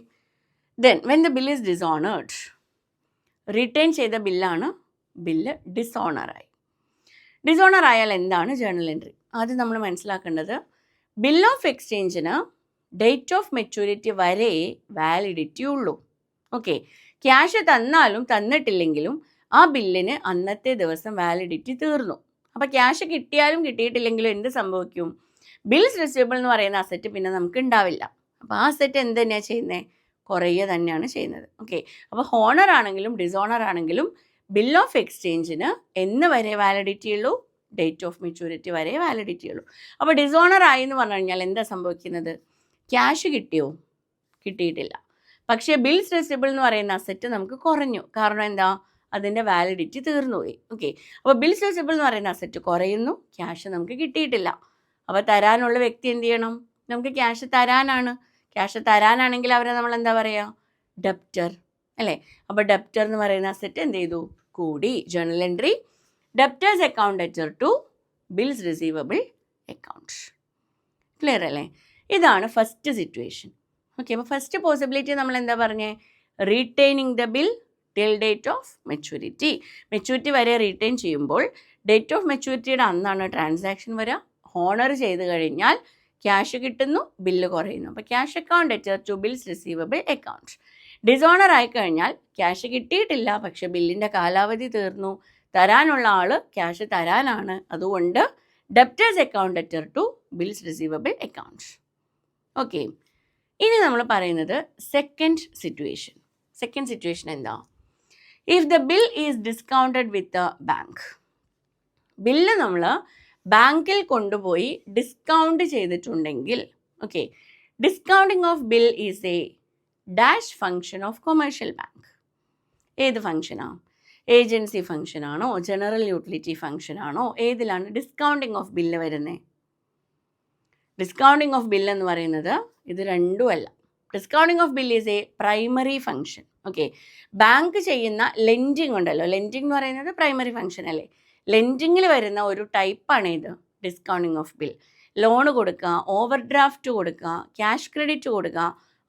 Then when the bill is dishonoured, return ചെയ്ത ബില്ലാണ് ബില്ല് ഡിസോണറായി. ഡിസോണർ ആയാൽ എന്താണ് ജേർണൽ എൻട്രി? ആദ്യം നമ്മൾ മനസ്സിലാക്കേണ്ടത് ബിൽ ഓഫ് എക്സ്ചേഞ്ചിന് ഡേറ്റ് ഓഫ് മെച്യൂരിറ്റി വരെ വാലിഡിറ്റി ഉള്ളൂ. ഓക്കെ, ക്യാഷ് തന്നാലും തന്നിട്ടില്ലെങ്കിലും ആ ബില്ലിന് അന്നത്തെ ദിവസം വാലിഡിറ്റി തീർന്നു. അപ്പോൾ ക്യാഷ് കിട്ടിയാലും കിട്ടിയിട്ടില്ലെങ്കിലും എന്ത് സംഭവിക്കും? ബിൽസ് റിസീവബിൾ എന്ന് പറയുന്ന അസറ്റ് പിന്നെ നമുക്ക് ഉണ്ടാവില്ല. അപ്പോൾ ആ അസറ്റ് എന്ത് തന്നെയാണ് ചെയ്യുന്നത്? കുറയുക തന്നെയാണ് ചെയ്യുന്നത്. ഓക്കെ, അപ്പോൾ ഹോണർ ആണെങ്കിലും ഡിസോണർ ആണെങ്കിലും ബിൽ ഓഫ് എക്സ്ചേഞ്ചിന് എന്ന് വരെ വാലിഡിറ്റി ഉള്ളൂ? ഡേറ്റ് ഓഫ് മെച്യൂരിറ്റി വരെ വാലിഡിറ്റി ഉള്ളൂ. അപ്പോൾ ഡിസോണർ ആയി എന്ന് പറഞ്ഞു കഴിഞ്ഞാൽ എന്താ സംഭവിക്കുന്നത്? ക്യാഷ് കിട്ടിയോ? കിട്ടിയിട്ടില്ല. പക്ഷേ ബിൽസ് റിസീവബിൾ എന്ന് പറയുന്ന അസറ്റ് നമുക്ക് കുറഞ്ഞു. കാരണം എന്താ? അതിൻ്റെ വാലിഡിറ്റി തീർന്നുപോയി. ഓക്കെ, അപ്പോൾ ബിൽസ് റിസീവബിൾ എന്ന് പറയുന്ന അസറ്റ് കുറയുന്നു, ക്യാഷ് നമുക്ക് കിട്ടിയിട്ടില്ല. അപ്പോൾ തരാനുള്ള വ്യക്തി എന്ത് ചെയ്യണം? നമുക്ക് ക്യാഷ് തരാനാണ്. ക്യാഷ് തരാനാണെങ്കിൽ അവരെ നമ്മൾ എന്താ പറയുക? ഡെപ്റ്റർ അല്ലേ? അപ്പോൾ ഡെപ്റ്റർ എന്ന് പറയുന്ന അസറ്റ് എന്ത് ചെയ്തു? കൂടി. Journal entry debtors account debtor to bills receivable account. Clear അല്ലേ? ഇതാണ് ഫസ്റ്റ് സിറ്റുവേഷൻ. ഓക്കെ, അപ്പോൾ ഫസ്റ്റ് പോസിബിലിറ്റി നമ്മൾ എന്താ പറഞ്ഞേ? Retaining the bill till date of maturity. Maturity വരെ റീറ്റെയിൻ ചെയ്യുമ്പോൾ ഡേറ്റ് ഓഫ് മെച്യൂരിറ്റിയുടെ അന്നാണ് ട്രാൻസാക്ഷൻ വരിക. ഹോണർ ചെയ്ത് കഴിഞ്ഞാൽ ക്യാഷ് കിട്ടുന്നു, ബില്ല് കുറയുന്നു. അപ്പോൾ cash account debtor to bills receivable account. Dishonour ആയിക്കഴിഞ്ഞാൽ ക്യാഷ് കിട്ടിയിട്ടില്ല, പക്ഷേ ബില്ലിൻ്റെ കാലാവധി തീർന്നു, തരാനുള്ള ആൾ ക്യാഷ് തരാനാണ്. അതുകൊണ്ട് debtors account debtor to bills receivable account. Okay, ഇനി നമ്മൾ പറയുന്നത് സെക്കൻഡ് സിറ്റുവേഷൻ. സെക്കൻഡ് സിറ്റുവേഷൻ എന്താ? If the bill is discounted with the bank. Bill നമ്മൾ ബാങ്കിൽ കൊണ്ടുപോയി ഡിസ്കൗണ്ട് ചെയ്തിട്ടുണ്ടെങ്കിൽ, okay, discounting of bill is a dash function of commercial bank. ഏത് ഫങ്ഷനാണ്? ഏജൻസി ഫങ്ഷനാണോ, ജനറൽ യൂട്ടിലിറ്റി ഫങ്ഷനാണോ, ഏതിലാണ് ഡിസ്കൗണ്ടിങ് ഓഫ് ബില്ല് വരുന്നത്? ഡിസ്കൗണ്ടിങ് ഓഫ് ബില്ല് എന്ന് പറയുന്നത് ഇത് രണ്ടുമല്ല. Discounting of bill is a primary function. Okay, bank ചെയ്യുന്ന ലെൻഡിങ് ഉണ്ടല്ലോ, ലെൻഡിങ് എന്ന് പറയുന്നത് പ്രൈമറി ഫങ്ഷൻ അല്ലേ? ലെൻഡിങ്ങിൽ വരുന്ന ഒരു ടൈപ്പാണ് ഇത് ഡിസ്കൗണ്ടിങ് ഓഫ് ബിൽ. ലോണ് കൊടുക്കുക, ഓവർ ഡ്രാഫ്റ്റ് കൊടുക്കുക, ക്യാഷ് ക്രെഡിറ്റ് കൊടുക്കുക,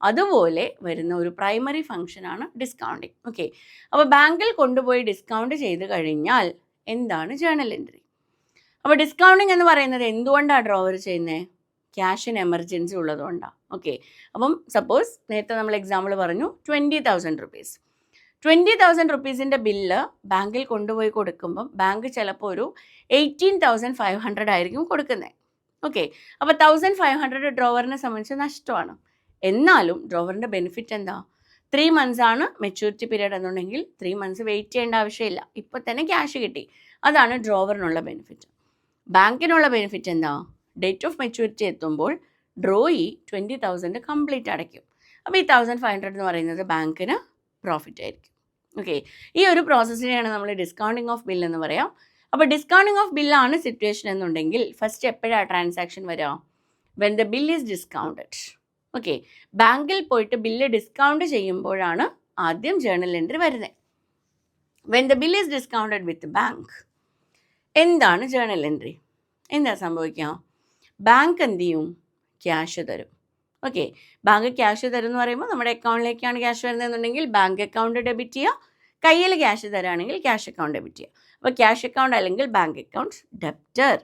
അതുപോലെ വരുന്ന ഒരു പ്രൈമറി ഫങ്ഷനാണ് ഡിസ്കൗണ്ടിങ്. ഓക്കെ, അപ്പോൾ ബാങ്കിൽ കൊണ്ടുപോയി ഡിസ്കൗണ്ട് ചെയ്ത് കഴിഞ്ഞാൽ എന്താണ് ജേർണൽ എൻട്രി? അപ്പോൾ ഡിസ്കൗണ്ടിങ് എന്ന് പറയുന്നത് എന്തുകൊണ്ടാണ് ഡ്രോവർ ചെയ്യുന്നത്? ക്യാഷിന് എമർജൻസി ഉള്ളതുകൊണ്ടാണ്. ഓക്കെ, അപ്പം സപ്പോസ് നേരത്തെ നമ്മൾ എക്സാമ്പിൾ പറഞ്ഞു 20,000 റുപ്പീസ്. 20,000 റുപ്പീസിൻ്റെ ബില്ല് ബാങ്കിൽ കൊണ്ടുപോയി കൊടുക്കുമ്പം ബാങ്ക് ചിലപ്പോൾ ഒരു 18,500 ആയിരിക്കും കൊടുക്കുന്നത്. ഓക്കെ, അപ്പോൾ 1,500 ഡ്രോവറിനെ സംബന്ധിച്ച് നഷ്ടമാണ്. എന്നാലും ഡ്രോവറിൻ്റെ ബെനിഫിറ്റ് എന്താ? 3 months ആണ് മെച്യൂരിറ്റി പീരീഡ് എന്നുണ്ടെങ്കിൽ 3 months വെയിറ്റ് ചെയ്യേണ്ട ആവശ്യമില്ല, ഇപ്പോൾ തന്നെ ക്യാഷ് കിട്ടി. അതാണ് ഡ്രോവറിനുള്ള ബെനിഫിറ്റ്. ബാങ്കിനുള്ള ബെനിഫിറ്റ് എന്താ? ഡേറ്റ് ഓഫ് മെച്യൂരിറ്റി എത്തുമ്പോൾ ഡ്രോയി 20,000 കംപ്ലീറ്റ് അടയ്ക്കും. അപ്പോൾ ഈ 1,500 എന്ന് പറയുന്നത് ബാങ്കിന് പ്രോഫിറ്റ് ആയിരിക്കും. ഓക്കെ, ഈ ഒരു പ്രോസസ്സിനെയാണ് നമ്മൾ ഡിസ്കൗണ്ടിങ് ഓഫ് ബിൽ എന്ന് പറയാം. അപ്പോൾ ഡിസ്കൗണ്ടിങ് ഓഫ് ബില്ലാണ് സിറ്റുവേഷൻ എന്നുണ്ടെങ്കിൽ ഫസ്റ്റ് എപ്പോഴാണ് ട്രാൻസാക്ഷൻ വരിക? When the bill is discounted. Okay, ബാങ്കിൽ പോയിട്ട് ബില്ല് ഡിസ്കൗണ്ട് ചെയ്യുമ്പോഴാണ് ആദ്യം ജേർണൽ എൻട്രി വരുന്നത്. When the bill is discounted with bank. എന്താണ് ജേർണൽ എൻട്രി? എന്താ സംഭവിക്കുക? ബാങ്ക് എന്ത് ചെയ്യും? ക്യാഷ് തരും. ഓക്കെ, ബാങ്ക് ക്യാഷ് തരും എന്ന് പറയുമ്പോൾ നമ്മുടെ അക്കൗണ്ടിലേക്കാണ് ക്യാഷ് വരുന്നതെന്നുണ്ടെങ്കിൽ ബാങ്ക് അക്കൗണ്ട് ഡെബിറ്റ് ചെയ്യുക, കയ്യിൽ ക്യാഷ് തരാണെങ്കിൽ ക്യാഷ് അക്കൗണ്ട് ഡെബിറ്റ് ചെയ്യുക. അപ്പോൾ ക്യാഷ് അക്കൗണ്ട് അല്ലെങ്കിൽ ബാങ്ക് അക്കൗണ്ട് ഡെപ്റ്റർ.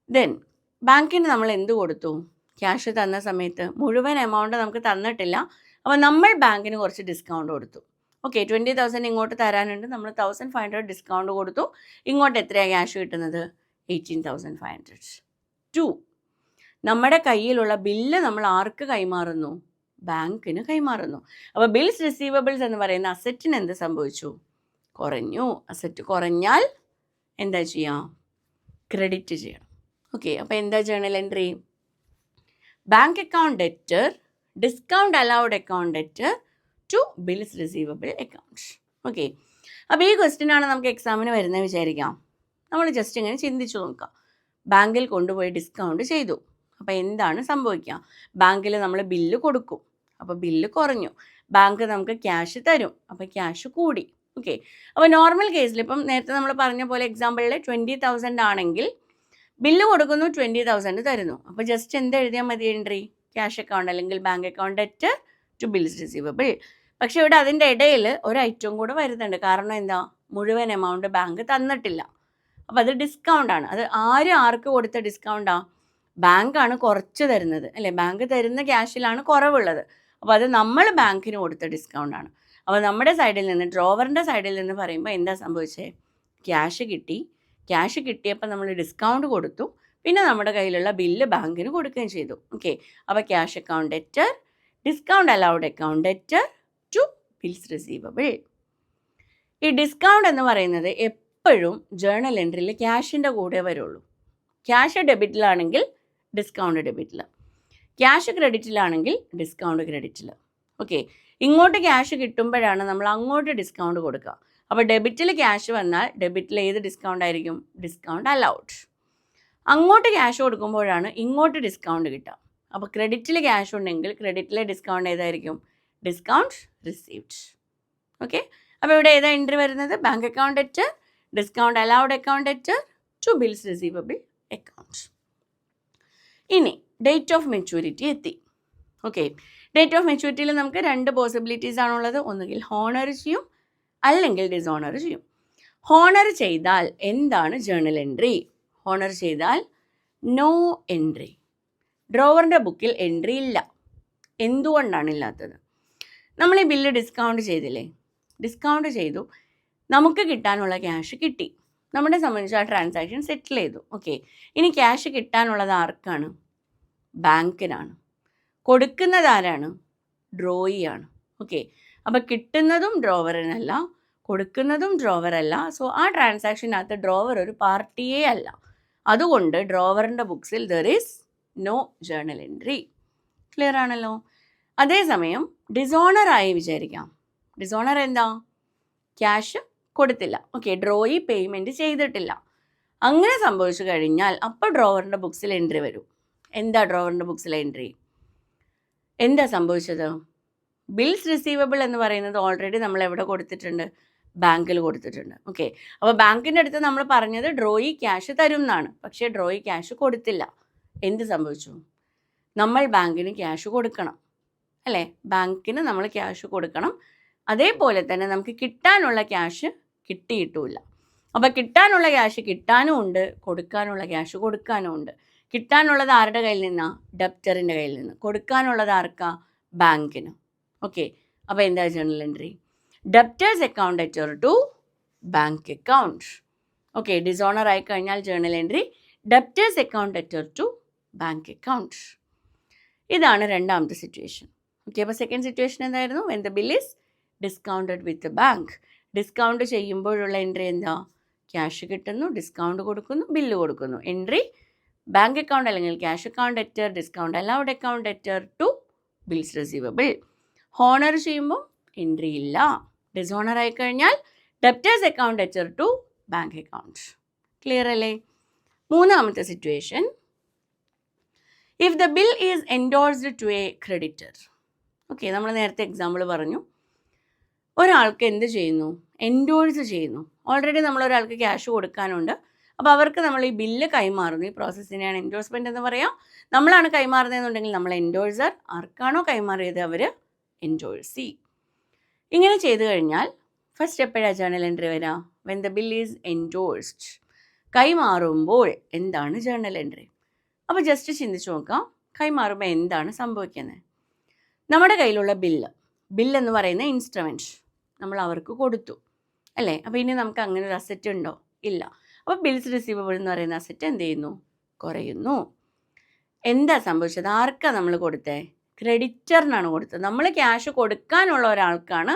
ദെൻ ബാങ്കിന് നമ്മൾ എന്ത് കൊടുത്തു? ക്യാഷ് തന്ന സമയത്ത് മുഴുവൻ എമൗണ്ട് നമുക്ക് തന്നിട്ടില്ല, അപ്പോൾ നമ്മൾ ബാങ്കിന് കുറച്ച് ഡിസ്കൗണ്ട് കൊടുത്തു. ഓക്കെ, 20,000 ഇങ്ങോട്ട് തരാനുണ്ട്, നമ്മൾ 1,500 ഡിസ്കൗണ്ട് കൊടുത്തു. ഇങ്ങോട്ട് എത്രയാണ് ക്യാഷ് കിട്ടുന്നത്? 18,500. 2, നമ്മുടെ കയ്യിലുള്ള ബില്ല് നമ്മൾ ആർക്ക് കൈമാറുന്നു? ബാങ്കിന് കൈമാറുന്നു. അപ്പോൾ ബിൽസ് റിസീവബിൾസ് എന്ന് പറയുന്ന അസറ്റിന് എന്ത് സംഭവിച്ചു? കുറഞ്ഞു. അസറ്റ് കുറഞ്ഞാൽ എന്താ ചെയ്യാം? ക്രെഡിറ്റ് ചെയ്യണം. ഓക്കെ, അപ്പോൾ എന്താ journal entry? Bank account debtor, discount allowed account debtor to bills receivable account. Okay, അപ്പോൾ ഈ ക്വസ്റ്റ്യനാണ് നമുക്ക് എക്സാമിന് വരുന്നത് വിചാരിക്കാം. നമ്മൾ ജസ്റ്റ് ഇങ്ങനെ ചിന്തിച്ചു നോക്കാം. ബാങ്കിൽ കൊണ്ടുപോയി ഡിസ്കൗണ്ട് ചെയ്തു, അപ്പോൾ എന്താണ് സംഭവിക്കുക? ബാങ്കിൽ നമ്മൾ ബില്ല് കൊടുക്കും, അപ്പോൾ ബില്ല് കുറഞ്ഞു. ബാങ്ക് നമുക്ക് ക്യാഷ് തരും, അപ്പോൾ ക്യാഷ് കൂടി. ഓക്കെ, അപ്പോൾ നോർമൽ കേസിൽ ഇപ്പം നേരത്തെ നമ്മൾ പറഞ്ഞ പോലെ എക്സാമ്പിളിൽ 20,000 ആണെങ്കിൽ ബില്ല് കൊടുക്കുന്നു, 20,000 തരുന്നു. അപ്പോൾ ജസ്റ്റ് എന്ത് എഴുതിയാൽ മതി? എൻട്രി ക്യാഷ് അക്കൗണ്ട് അല്ലെങ്കിൽ bank account debtor to bills receivable. പക്ഷെ ഇവിടെ അതിൻ്റെ ഇടയിൽ ഒരു ഐറ്റം കൂടെ വരുന്നുണ്ട്. കാരണം എന്താ, മുഴുവൻ എമൗണ്ട് ബാങ്ക് തന്നിട്ടില്ല. അപ്പോൾ അത് ഡിസ്കൗണ്ട് ആണ്. അത് ആർക്ക് കൊടുത്ത ഡിസ്കൗണ്ടാ? ബാങ്കാണ് കുറച്ച് തരുന്നത് അല്ലേ. ബാങ്ക് തരുന്ന ക്യാഷിലാണ് കുറവുള്ളത്. അപ്പോൾ അത് നമ്മൾ ബാങ്കിന് കൊടുത്ത ഡിസ്കൗണ്ട് ആണ്. അപ്പോൾ നമ്മുടെ സൈഡിൽ നിന്ന്, ഡ്രോവറിൻ്റെ സൈഡിൽ നിന്ന് പറയുമ്പോൾ എന്താ സംഭവിച്ചത്? ക്യാഷ് കിട്ടി. ക്യാഷ് കിട്ടിയപ്പോൾ നമ്മൾ ഡിസ്കൗണ്ട് കൊടുത്തു. പിന്നെ നമ്മുടെ കയ്യിലുള്ള ബില്ല് ബാങ്കിന് കൊടുക്കുകയും ചെയ്തു. ഓക്കെ, അപ്പോൾ cash account debtor, discount allowed account debtor to bills receivable. ഈ ഡിസ്കൗണ്ട് എന്ന് പറയുന്നത് എപ്പോഴും ജേർണൽ എൻട്രിയിൽ ക്യാഷിൻ്റെ കൂടെ വരുള്ളൂ. ക്യാഷ് ഡെബിറ്റിലാണെങ്കിൽ ഡിസ്കൗണ്ട് ഡെബിറ്റിൽ, ക്യാഷ് ക്രെഡിറ്റിലാണെങ്കിൽ ഡിസ്കൗണ്ട് ക്രെഡിറ്റിൽ. ഓക്കെ, ഇങ്ങോട്ട് ക്യാഷ് കിട്ടുമ്പോഴാണ് നമ്മൾ അങ്ങോട്ട് ഡിസ്കൗണ്ട് കൊടുക്കുക. അപ്പോൾ ഡെബിറ്റിൽ ക്യാഷ് വന്നാൽ ഡെബിറ്റിൽ ഏത് ഡിസ്കൗണ്ട് ആയിരിക്കും? Discount allowed. അങ്ങോട്ട് ക്യാഷ് കൊടുക്കുമ്പോഴാണ് ഇങ്ങോട്ട് ഡിസ്കൗണ്ട് കിട്ടുക. അപ്പോൾ ക്രെഡിറ്റിൽ ക്യാഷ് ഉണ്ടെങ്കിൽ ക്രെഡിറ്റിലെ ഡിസ്കൗണ്ട് ഏതായിരിക്കും? Discount received. ഓക്കെ, അപ്പോൾ ഇവിടെ ഏതാ എൻട്രി വരുന്നത്? Bank account debtor, discount allowed account debtor to bills receivable account. ഇനി ഡേറ്റ് ഓഫ് മെച്യൂരിറ്റി എത്തി. ഓക്കെ, ഡേറ്റ് ഓഫ് മെച്യൂരിറ്റിയിൽ നമുക്ക് രണ്ട് പോസിബിലിറ്റീസ് ആണുള്ളത്. ഒന്നുകിൽ ഹോണർ ചെയ്യും, അല്ലെങ്കിൽ ഡിസോണർ ചെയ്യും. ഹോണർ ചെയ്താൽ എന്താണ് ജേർണൽ എൻട്രി? ഹോണർ ചെയ്താൽ നോ എൻട്രി. ഡ്രോവറിൻ്റെ ബുക്കിൽ എൻട്രി ഇല്ല. എന്തുകൊണ്ടാണ് ഇല്ലാത്തത്? നമ്മൾ ഈ ബില്ല് ഡിസ്കൗണ്ട് ചെയ്തില്ലേ? ഡിസ്കൗണ്ട് ചെയ്തു, നമുക്ക് കിട്ടാനുള്ള ക്യാഷ് കിട്ടി. നമ്മളെ സംബന്ധിച്ച് ആ ട്രാൻസാക്ഷൻ സെറ്റിൽ ചെയ്തു. ഓക്കെ, ഇനി ക്യാഷ് കിട്ടാനുള്ളത് ആർക്കാണ്? ബാങ്കിനാണ്. കൊടുക്കുന്നത് ആരാണ്? ഡ്രോയിയാണ്. ഓക്കെ, അപ്പോൾ കിട്ടുന്നതും ഡ്രോവറിനല്ല, കൊടുക്കുന്നതും ഡ്രോവറല്ല. സോ ആ ട്രാൻസാക്ഷനകത്ത് ഡ്രോവർ ഒരു പാർട്ടിയേ അല്ല. അതുകൊണ്ട് ഡ്രോവറിൻ്റെ ബുക്സിൽ there is no journal entry. Clear ആണല്ലോ? അതേസമയം ഡിസോണറായി വിചാരിക്കാം. ഡിസോണർ എന്താ? ക്യാഷ് കൊടുത്തില്ല. ഓക്കെ, ഡ്രോയി പേയ്മെൻറ്റ് ചെയ്തിട്ടില്ല. അങ്ങനെ സംഭവിച്ചു കഴിഞ്ഞാൽ അപ്പോൾ ഡ്രോവറിൻ്റെ ബുക്സിൽ എൻട്രി വരും. എന്താ ഡ്രോവറിൻ്റെ ബുക്സിലെ എൻട്രി? എന്താ സംഭവിച്ചത്? ബിൽസ് റിസീവബിൾ എന്ന് പറയുന്നത് ഓൾറെഡി നമ്മൾ എവിടെ കൊടുത്തിട്ടുണ്ട്? ബാങ്കിൽ കൊടുത്തിട്ടുണ്ട്. ഓക്കെ, അപ്പോൾ ബാങ്കിൻ്റെ അടുത്ത് നമ്മൾ പറഞ്ഞത് ഡ്രോയി ക്യാഷ് തരും എന്നാണ്. പക്ഷേ ഡ്രോയി ക്യാഷ് കൊടുത്തില്ല. എന്ത് സംഭവിച്ചു? നമ്മൾ ബാങ്കിന് ക്യാഷ് കൊടുക്കണം അല്ലേ? ബാങ്കിന് നമ്മൾ ക്യാഷ് കൊടുക്കണം. അതേപോലെ തന്നെ നമുക്ക് കിട്ടാനുള്ള ക്യാഷ് കിട്ടിയിട്ടുമില്ല. അപ്പോൾ കിട്ടാനുള്ള ക്യാഷ് കിട്ടാനും ഉണ്ട്, കൊടുക്കാനുള്ള ക്യാഷ് കൊടുക്കാനും ഉണ്ട്. കിട്ടാനുള്ളത് ആരുടെ കയ്യിൽ നിന്നാണ്? ഡെപ്റ്ററിൻ്റെ കയ്യിൽ നിന്ന്. കൊടുക്കാനുള്ളത് ആർക്കാ? ബാങ്കിന്. ഓക്കെ, അപ്പോൾ എന്താ journal entry? Debtors account debtor to bank account. Okay, dishonour ആയി കഴിഞ്ഞാൽ journal entry debtors account debtor to bank account. ഇതാണ് രണ്ടാമത്തെ സിറ്റുവേഷൻ. ഓക്കെ, അപ്പോൾ സെക്കൻഡ് സിറ്റുവേഷൻ എന്തായിരുന്നു? When the bill is discounted with bank. Discount ചെയ്യുമ്പോഴുള്ള entry എന്താ? Cash കിട്ടുന്നു, discount കൊടുക്കുന്നു, ബില്ല് കൊടുക്കുന്നു. എൻട്രി ബാങ്ക് അക്കൗണ്ട് അല്ലെങ്കിൽ cash account debtor, discount allowed account debtor to bills receivable. Honour ചെയ്യുമ്പോൾ എൻട്രി ഇല്ല. ഡിസോണർ ആയി കഴിഞ്ഞാൽ debtors account debtor to bank account. Clear അല്ലേ? മൂന്നാമത്തെ situation, if the bill is endorsed to a creditor. Okay, നമ്മൾ നേരത്തെ example പറഞ്ഞു. ഒരാൾക്ക് എന്ത് ചെയ്യുന്നു? എൻഡോഴ്സ് ചെയ്യുന്നു. ഓൾറെഡി നമ്മൾ ഒരാൾക്ക് ക്യാഷ് കൊടുക്കാനുണ്ട്. അപ്പോൾ അവർക്ക് നമ്മൾ ഈ ബില്ല് കൈമാറുന്നു. ഈ പ്രോസസ്സിനെയാണ് എൻഡോഴ്സ്മെൻറ്റ് എന്ന് പറയാം. നമ്മളാണ് കൈമാറുന്നതെന്നുണ്ടെങ്കിൽ നമ്മൾ എൻഡോഴ്സർ. ആർക്കാണോ കൈമാറിയത് അവർ എൻഡോഴ്സി. ഇങ്ങനെ ചെയ്തു കഴിഞ്ഞാൽ ഫസ്റ്റ് എപ്പോഴാണ് ജേർണൽ എൻട്രി വരിക? When the bill is endorsed. കൈമാറുമ്പോൾ എന്താണ് ജേർണൽ എൻട്രി? അപ്പോൾ ജസ്റ്റ് ചിന്തിച്ച് നോക്കാം, കൈമാറുമ്പോൾ എന്താണ് സംഭവിക്കുന്നത്? നമ്മുടെ കയ്യിലുള്ള ബില്ലെന്ന് പറയുന്ന ഇൻസ്ട്രുമെൻറ്റ് നമ്മൾ അവർക്ക് കൊടുത്തു അല്ലേ? അപ്പോൾ ഇനി നമുക്ക് അങ്ങനെ ഒരു അസറ്റ് ഉണ്ടോ? ഇല്ല. അപ്പോൾ ബിൽസ് റിസീവബിൾ എന്ന് പറയുന്ന അസറ്റ് എന്ത് ചെയ്യുന്നു? കുറയുന്നു. എന്താ സംഭവിച്ചത്? ആർക്കാണ് നമ്മൾ കൊടുത്തത്? ക്രെഡിറ്ററിനാണ് കൊടുത്തത്. നമ്മൾ ക്യാഷ് കൊടുക്കാനുള്ള ഒരാൾക്കാണ്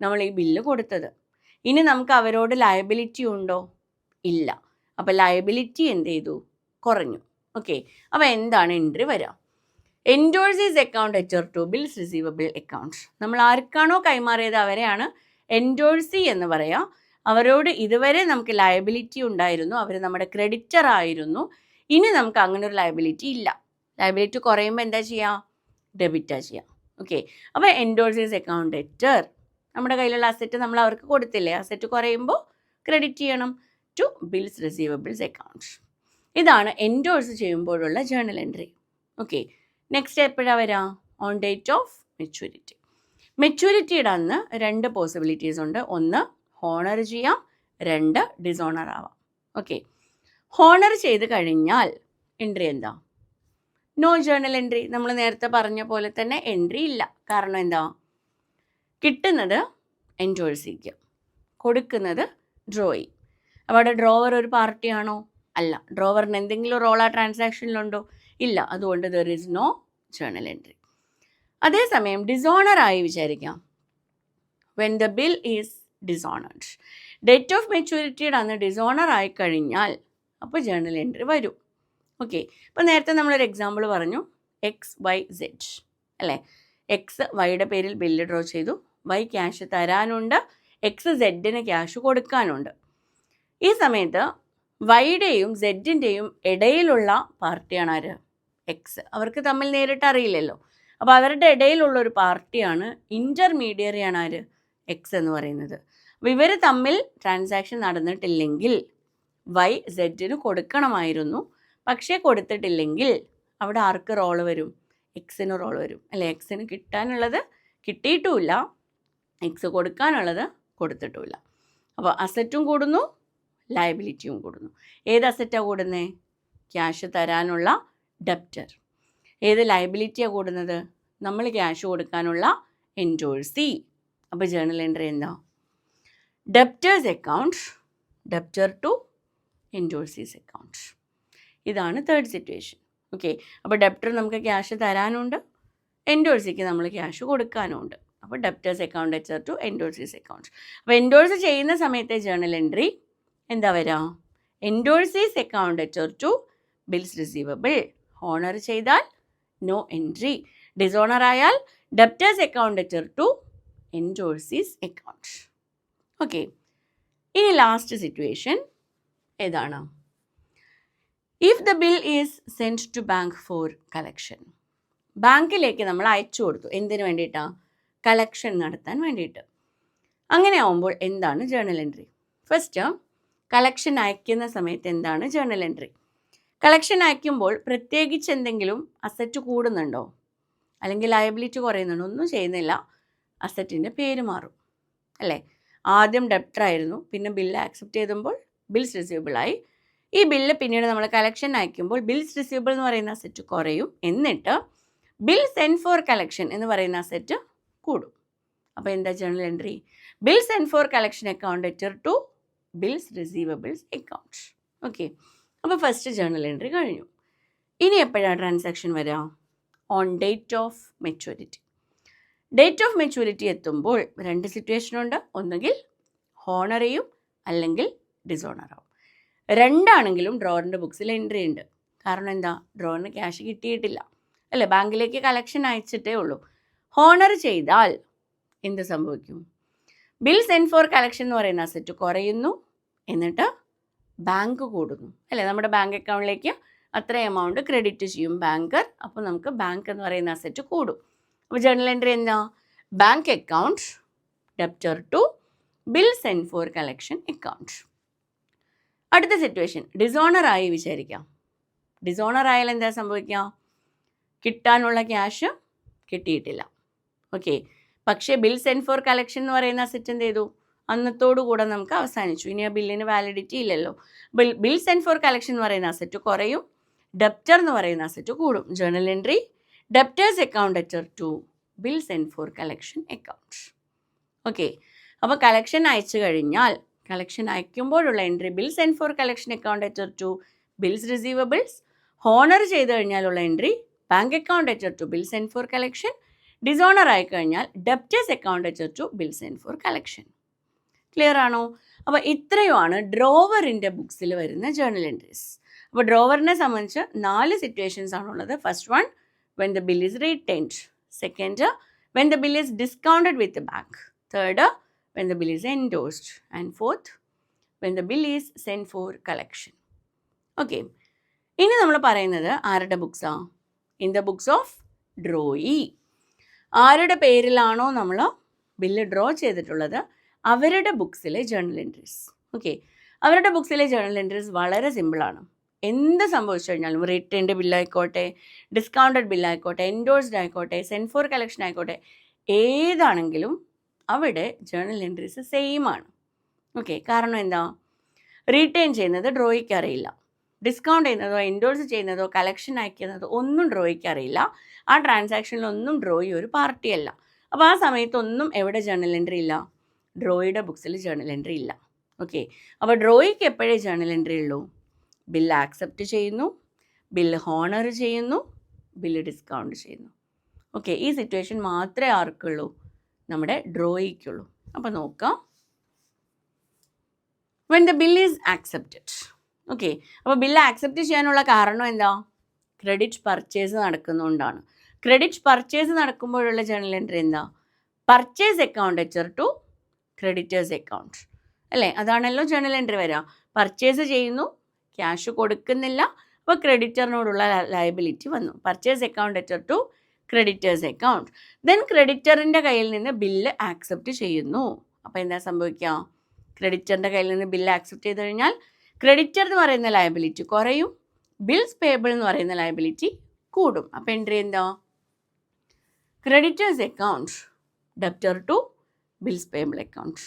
നമ്മൾ ഈ ബില്ല് കൊടുത്തത്. ഇനി നമുക്ക് അവരോട് ലയബിലിറ്റി ഉണ്ടോ? ഇല്ല. അപ്പോൾ ലയബിലിറ്റി എന്ത് ചെയ്തു? കുറഞ്ഞു. ഓക്കെ, അപ്പോൾ എന്താണ് എൻട്രി വരിക? Endorsees account debtor to bills receivable account. നമ്മൾ ആർക്കാണോ കൈമാറിയത് അവരെയാണ് എൻഡോഴ്സി എന്ന് പറയാം. അവരോട് ഇതുവരെ നമുക്ക് ലയബിലിറ്റി ഉണ്ടായിരുന്നു, അവർ നമ്മുടെ ക്രെഡിറ്റർ ആയിരുന്നു. ഇനി നമുക്ക് അങ്ങനെ ഒരു ലയബിലിറ്റി ഇല്ല. ലയബിലിറ്റി കുറയുമ്പോൾ എന്താ ചെയ്യുക? ഡെബിറ്റാ ചെയ്യുക. ഓക്കെ, അപ്പോൾ എൻഡോഴ്സീസ് അക്കൗണ്ട് ഡെറ്റർ, നമ്മുടെ കയ്യിലുള്ള അസറ്റ് നമ്മൾ അവർക്ക് കൊടുത്തില്ലേ, അസറ്റ് കുറയുമ്പോൾ ക്രെഡിറ്റ് ചെയ്യണം ടു ബിൽസ് റിസീവബിൾസ് അക്കൗണ്ട്. ഇതാണ് എൻഡോഴ്സ് ചെയ്യുമ്പോഴുള്ള ജേർണൽ എൻട്രി. ഓക്കെ, നെക്സ്റ്റ് എപ്പോഴാണ് വരിക? On date of maturity. മെച്യൂരിറ്റിയുടെ അന്ന് 2 പോസിബിലിറ്റീസ് ഉണ്ട്. ഒന്ന് ഹോണർ ചെയ്യാം, 2 ഡിസോണർ ആവാം. ഓക്കെ, ഹോണർ ചെയ്ത് കഴിഞ്ഞാൽ എൻട്രി എന്താ? No journal entry. നമ്മൾ നേരത്തെ പറഞ്ഞ പോലെ തന്നെ എൻട്രി ഇല്ല. കാരണം എന്താ? കിട്ടുന്നത് എൻഡോഴ്സിക്ക്, കൊടുക്കുന്നത് ഡ്രോയി. അപ്പോൾ അവിടെ ഡ്രോവർ ഒരു പാർട്ടിയാണോ? അല്ല. ഡ്രോവറിന് എന്തെങ്കിലും റോൾ ആ ട്രാൻസാക്ഷനിലുണ്ടോ? ഇല്ല. അതുകൊണ്ട് there is no journal entry. അതേസമയം ഡിസോണർ ആയി വിചാരിക്കാം. When the bill is dishonoured, date of മെച്യൂരിറ്റിയുടെ അന്ന് ഡിസോണർ ആയി കഴിഞ്ഞാൽ അപ്പോൾ ജേർണൽ എൻട്രി വരും. ഓക്കെ, ഇപ്പോൾ നേരത്തെ നമ്മളൊരു എക്സാമ്പിൾ പറഞ്ഞു, XYZ അല്ലേ. എക്സ് വൈയുടെ പേരിൽ ബില്ല് ഡ്രോ ചെയ്തു, വൈ ക്യാഷ് തരാനുണ്ട്, എക്സ് സെഡിന് ക്യാഷ് കൊടുക്കാനുണ്ട്. ഈ സമയത്ത് വൈയുടെയും സെഡിൻ്റെയും ഇടയിലുള്ള പാർട്ടിയാണ് ആര്? എക്സ്. അവർക്ക് തമ്മിൽ നേരിട്ട് അറിയില്ലല്ലോ. അപ്പോൾ അവരുടെ ഇടയിലുള്ള ഒരു പാർട്ടിയാണ്, ഇൻ്റർമീഡിയറിയാണ് ആര്? എക്സ് എന്ന് പറയുന്നത്. അപ്പോൾ ഇവർ തമ്മിൽ ട്രാൻസാക്ഷൻ നടന്നിട്ടില്ലെങ്കിൽ വൈ സെഡിന് കൊടുക്കണമായിരുന്നു. പക്ഷേ കൊടുത്തിട്ടില്ലെങ്കിൽ അവിടെ ആർക്ക് റോള് വരും? എക്സിന് റോൾ വരും അല്ലേ. എക്സിന് കിട്ടാനുള്ളത് കിട്ടിയിട്ടുമില്ല, എക്സ് കൊടുക്കാനുള്ളത് കൊടുത്തിട്ടുമില്ല. അപ്പോൾ അസറ്റും കൂടുന്നു, ലയബിലിറ്റിയും കൂടുന്നു. ഏത് അസറ്റാണ് കൂടുന്നത്? ക്യാഷ് തരാനുള്ള ഡെപ്റ്റർ. ഏത് ലയബിലിറ്റിയാണ് കൂടുന്നത്? നമ്മൾ ക്യാഷ് കൊടുക്കാനുള്ള എൻഡോഴ്സി. അപ്പോൾ ജേർണൽ എൻട്രി എന്താ? Debtors account, debtor to endorsees account. ഇതാണ് തേർഡ് സിറ്റുവേഷൻ. ഓക്കെ, അപ്പോൾ ഡെപ്റ്റർ നമുക്ക് ക്യാഷ് തരാനുണ്ട്, എൻഡോഴ്സിക്ക് നമ്മൾ ക്യാഷ് കൊടുക്കാനുണ്ട്. അപ്പോൾ debtors account debtor to endorsees account. അപ്പോൾ എൻഡോഴ്സ് ചെയ്യുന്ന സമയത്തെ ജേർണൽ എൻട്രി എന്താ വരിക? Endorsees account debtor to bills receivable. Honour ചെയ്താൽ നോ എൻട്രി, ഡിസോണർ ആയാൽ debtors account debtor to endorsees account. Okay, ഇനി ലാസ്റ്റ് സിറ്റുവേഷൻ ഏതാണ്? If the bill is send to bank for collection. ബാങ്കിലേക്ക് നമ്മൾ അയച്ചു കൊടുത്തു. എന്തിനു വേണ്ടിയിട്ടാണ്? കളക്ഷൻ നടത്താൻ വേണ്ടിയിട്ട്. അങ്ങനെ ആവുമ്പോൾ എന്താണ് ജേർണൽ എൻട്രി? ഫസ്റ്റ്, കളക്ഷൻ അയക്കുന്ന സമയത്ത് എന്താണ് ജേർണൽ എൻട്രി? കളക്ഷൻ അയക്കുമ്പോൾ പ്രത്യേകിച്ച് എന്തെങ്കിലും അസറ്റ് കൂടുന്നുണ്ടോ അല്ലെങ്കിൽ ലയബിലിറ്റി കുറയുന്നുണ്ടോ? ഒന്നും ചെയ്യുന്നില്ല. അസറ്റിൻ്റെ പേര് മാറും അല്ലേ. ആദ്യം ഡെപ്റ്റർ ആയിരുന്നു, പിന്നെ ബില്ല് ആക്സെപ്റ്റ് ചെയ്തുമ്പോൾ ബിൽസ് റിസീവബിളായി. ഈ ബില്ല് പിന്നീട് നമ്മൾ കളക്ഷൻ അയക്കുമ്പോൾ ബിൽസ് റിസീവബിൾ എന്ന് പറയുന്ന അസറ്റ് കുറയും, എന്നിട്ട് ബിൽ സെൻഡ് ഫോർ കളക്ഷൻ എന്ന് പറയുന്ന അസറ്റ് കൂടും. അപ്പോൾ എന്താ journal entry? Bill send for collection account debtor to bills receivables account. Okay, അപ്പോൾ ഫസ്റ്റ് ജേർണൽ എൻട്രി കഴിഞ്ഞു. ഇനി എപ്പോഴാണ് ട്രാൻസാക്ഷൻ വരിക? On date of maturity. Date of maturity എത്തുമ്പോൾ 2 സിറ്റുവേഷനുണ്ട്. ഒന്നുകിൽ ഹോണർ ചെയ്യും, അല്ലെങ്കിൽ ഡിസോണർ ആവും. രണ്ടാണെങ്കിലും ഡ്രോവറിൻ്റെ ബുക്സിൽ എൻട്രി ഉണ്ട്. കാരണം എന്താ? ഡ്രോവറിന് ക്യാഷ് കിട്ടിയിട്ടില്ല അല്ലേ, ബാങ്കിലേക്ക് കളക്ഷൻ അയച്ചിട്ടേ ഉള്ളൂ. ഹോണർ ചെയ്താൽ എന്ത് സംഭവിക്കും? ബിൽ സെൻഡ് ഫോർ കളക്ഷൻ എന്ന് പറയുന്ന അസറ്റ് കുറയുന്നു, എന്നിട്ട് ബാങ്ക് കൂടുന്നു അല്ലേ. നമ്മുടെ ബാങ്ക് അക്കൗണ്ടിലേക്ക് അത്ര എമൗണ്ട് ക്രെഡിറ്റ് ചെയ്യും ബാങ്കർ. അപ്പോൾ നമുക്ക് ബാങ്ക് എന്ന് പറയുന്ന അസറ്റ് കൂടും. അപ്പോൾ ജേർണൽ എൻട്രി എന്താ? Bank account debtor to bill send for collection account. അടുത്ത സിറ്റുവേഷൻ ഡിസോണർ ആയി വിചാരിക്കാം. ഡിസോണർ ആയാൽ എന്താ സംഭവിക്കുക? കിട്ടാനുള്ള ക്യാഷ് കിട്ടിയിട്ടില്ല. ഓക്കെ, പക്ഷേ ബിൽ സെൻഡ് ഫോർ കളക്ഷൻ എന്ന് പറയുന്ന അസറ്റ് എന്ത് ചെയ്തു? അന്നത്തോടു കൂടെ നമുക്ക് അവസാനിച്ചു. ഇനി ആ ബില്ലിന് വാലിഡിറ്റി ഇല്ലല്ലോ. ബിൽ സെൻഡ് ഫോർ കളക്ഷൻ എന്ന് പറയുന്ന അസറ്റ് കുറയും, ഡെപ്റ്റർ എന്ന് പറയുന്ന അസറ്റ് കൂടും. Journal entry debtors account debtor to bill send for collection account. Okay, അപ്പോൾ കളക്ഷൻ അയച്ചു കഴിഞ്ഞാൽ കളക്ഷൻ അയക്കുമ്പോഴുള്ള entry bill send for collection account debtor to bills receivables. Honour ചെയ്ത് കഴിഞ്ഞാലുള്ള entry bank account debtor to bill send for collection. Dishonour ആയിക്കഴിഞ്ഞാൽ debtors account debtor to bill send for collection. Clear ആണോ? അപ്പോൾ ഇത്രയുമാണ് ഡ്രോവറിൻ്റെ ബുക്സിൽ വരുന്ന journal entries. അപ്പോൾ ഡ്രോവറിനെ സംബന്ധിച്ച് 4 situations ആണുള്ളത്. First one, when the bill is retained. Second, when the bill is discounted with bank. Third, when the bill is endorsed, and fourth, when the bill is sent for collection. Okay, ഇനി നമ്മൾ പറയുന്നത് ആരുടെ ബുക്സാ? In the books of drawee. ആരുടെ പേരിലാണോ നമ്മൾ bill draw ചെയ്തിട്ടുള്ളത് അവരുടെ ബുക്സിലെ ജേർണൽ എൻട്രീസ്. ഓക്കെ, അവരുടെ ബുക്സിലെ ജേർണൽ എൻട്രീസ് വളരെ സിമ്പിളാണ്. എന്ത് സംഭവിച്ചു കഴിഞ്ഞാലും റിട്ടേൺഡ് ബില്ലായിക്കോട്ടെ, ഡിസ്കൗണ്ടഡ് ബില്ലായിക്കോട്ടെ, എൻഡോഴ്സ്ഡ് ആയിക്കോട്ടെ, സെൻഡ് ഫോർ കളക്ഷൻ ആയിക്കോട്ടെ, ഏതാണെങ്കിലും അവിടെ ജേണൽ എൻട്രീസ് സെയിം ആണ്. ഓക്കെ, കാരണം എന്താ? റീറ്റെയിൻ ചെയ്യുന്നത് ഡ്രോയിക്ക് അറിയില്ല, ഡിസ്കൗണ്ട് ചെയ്യുന്നതോ എൻഡോഴ്സ് ചെയ്യുന്നതോ കളക്ഷൻ ആക്കുന്നതോ ഒന്നും ഡ്രോയിക്ക് അറിയില്ല. ആ ട്രാൻസാക്ഷനിലൊന്നും ഡ്രോയി ഒരു പാർട്ടിയല്ല. അപ്പോൾ ആ സമയത്തൊന്നും എവിടെ ജേണൽ എൻട്രി ഇല്ല? ഡ്രോയിയുടെ ബുക്സിൽ ജേണൽ എൻട്രി ഇല്ല. ഓക്കെ, അപ്പോൾ ഡ്രോയിക്ക് എപ്പോഴേ ജേണൽ എൻട്രി ഉള്ളൂ? ബില്ല് ആക്സെപ്റ്റ് ചെയ്യുന്നു, ബില്ല് ഹോണർ ചെയ്യുന്നു, ബില്ല് ഡിസ്കൗണ്ട് ചെയ്യുന്നു. ഓക്കെ, ഈ സിറ്റുവേഷൻ മാത്രമേ ആർക്കുള്ളൂ? നമ്മുടെ ഡ്രോയിക്കുള്ളൂ. അപ്പോൾ നോക്കാം, when the bill is accepted. Okay, അപ്പോൾ ബില്ല് ആക്സെപ്റ്റ് ചെയ്യാനുള്ള കാരണം എന്താ? ക്രെഡിറ്റ് പർച്ചേസ് നടക്കുന്നതുകൊണ്ടാണ്. ക്രെഡിറ്റ് പർച്ചേസ് നടക്കുമ്പോഴുള്ള ജേണൽ എൻട്രി എന്താ? Purchase account debtor to creditors account, അല്ലേ? അതാണല്ലോ ജേണൽ എൻട്രി വരിക. പർച്ചേസ് ചെയ്യുന്നു, ക്യാഷ് കൊടുക്കുന്നില്ല, അപ്പോൾ ക്രെഡിറ്ററിനോടുള്ള ലയബിലിറ്റി വന്നു. Purchase account debtor to creditors account. Then ക്രെഡിറ്ററിൻ്റെ കയ്യിൽ നിന്ന് ബില്ല് ആക്സെപ്റ്റ് ചെയ്യുന്നു. അപ്പോൾ എന്താ സംഭവിക്കുക? ക്രെഡിറ്ററിൻ്റെ കയ്യിൽ നിന്ന് ബില്ല് ആക്സെപ്റ്റ് ചെയ്ത് കഴിഞ്ഞാൽ ക്രെഡിറ്റർ എന്ന് പറയുന്ന ലയബിലിറ്റി കുറയും, ബിൽസ് പേബിൾ എന്ന് പറയുന്ന ലയബിലിറ്റി കൂടും. അപ്പോൾ എൻട്രി എന്താ? Creditors account debtor to bills payable account,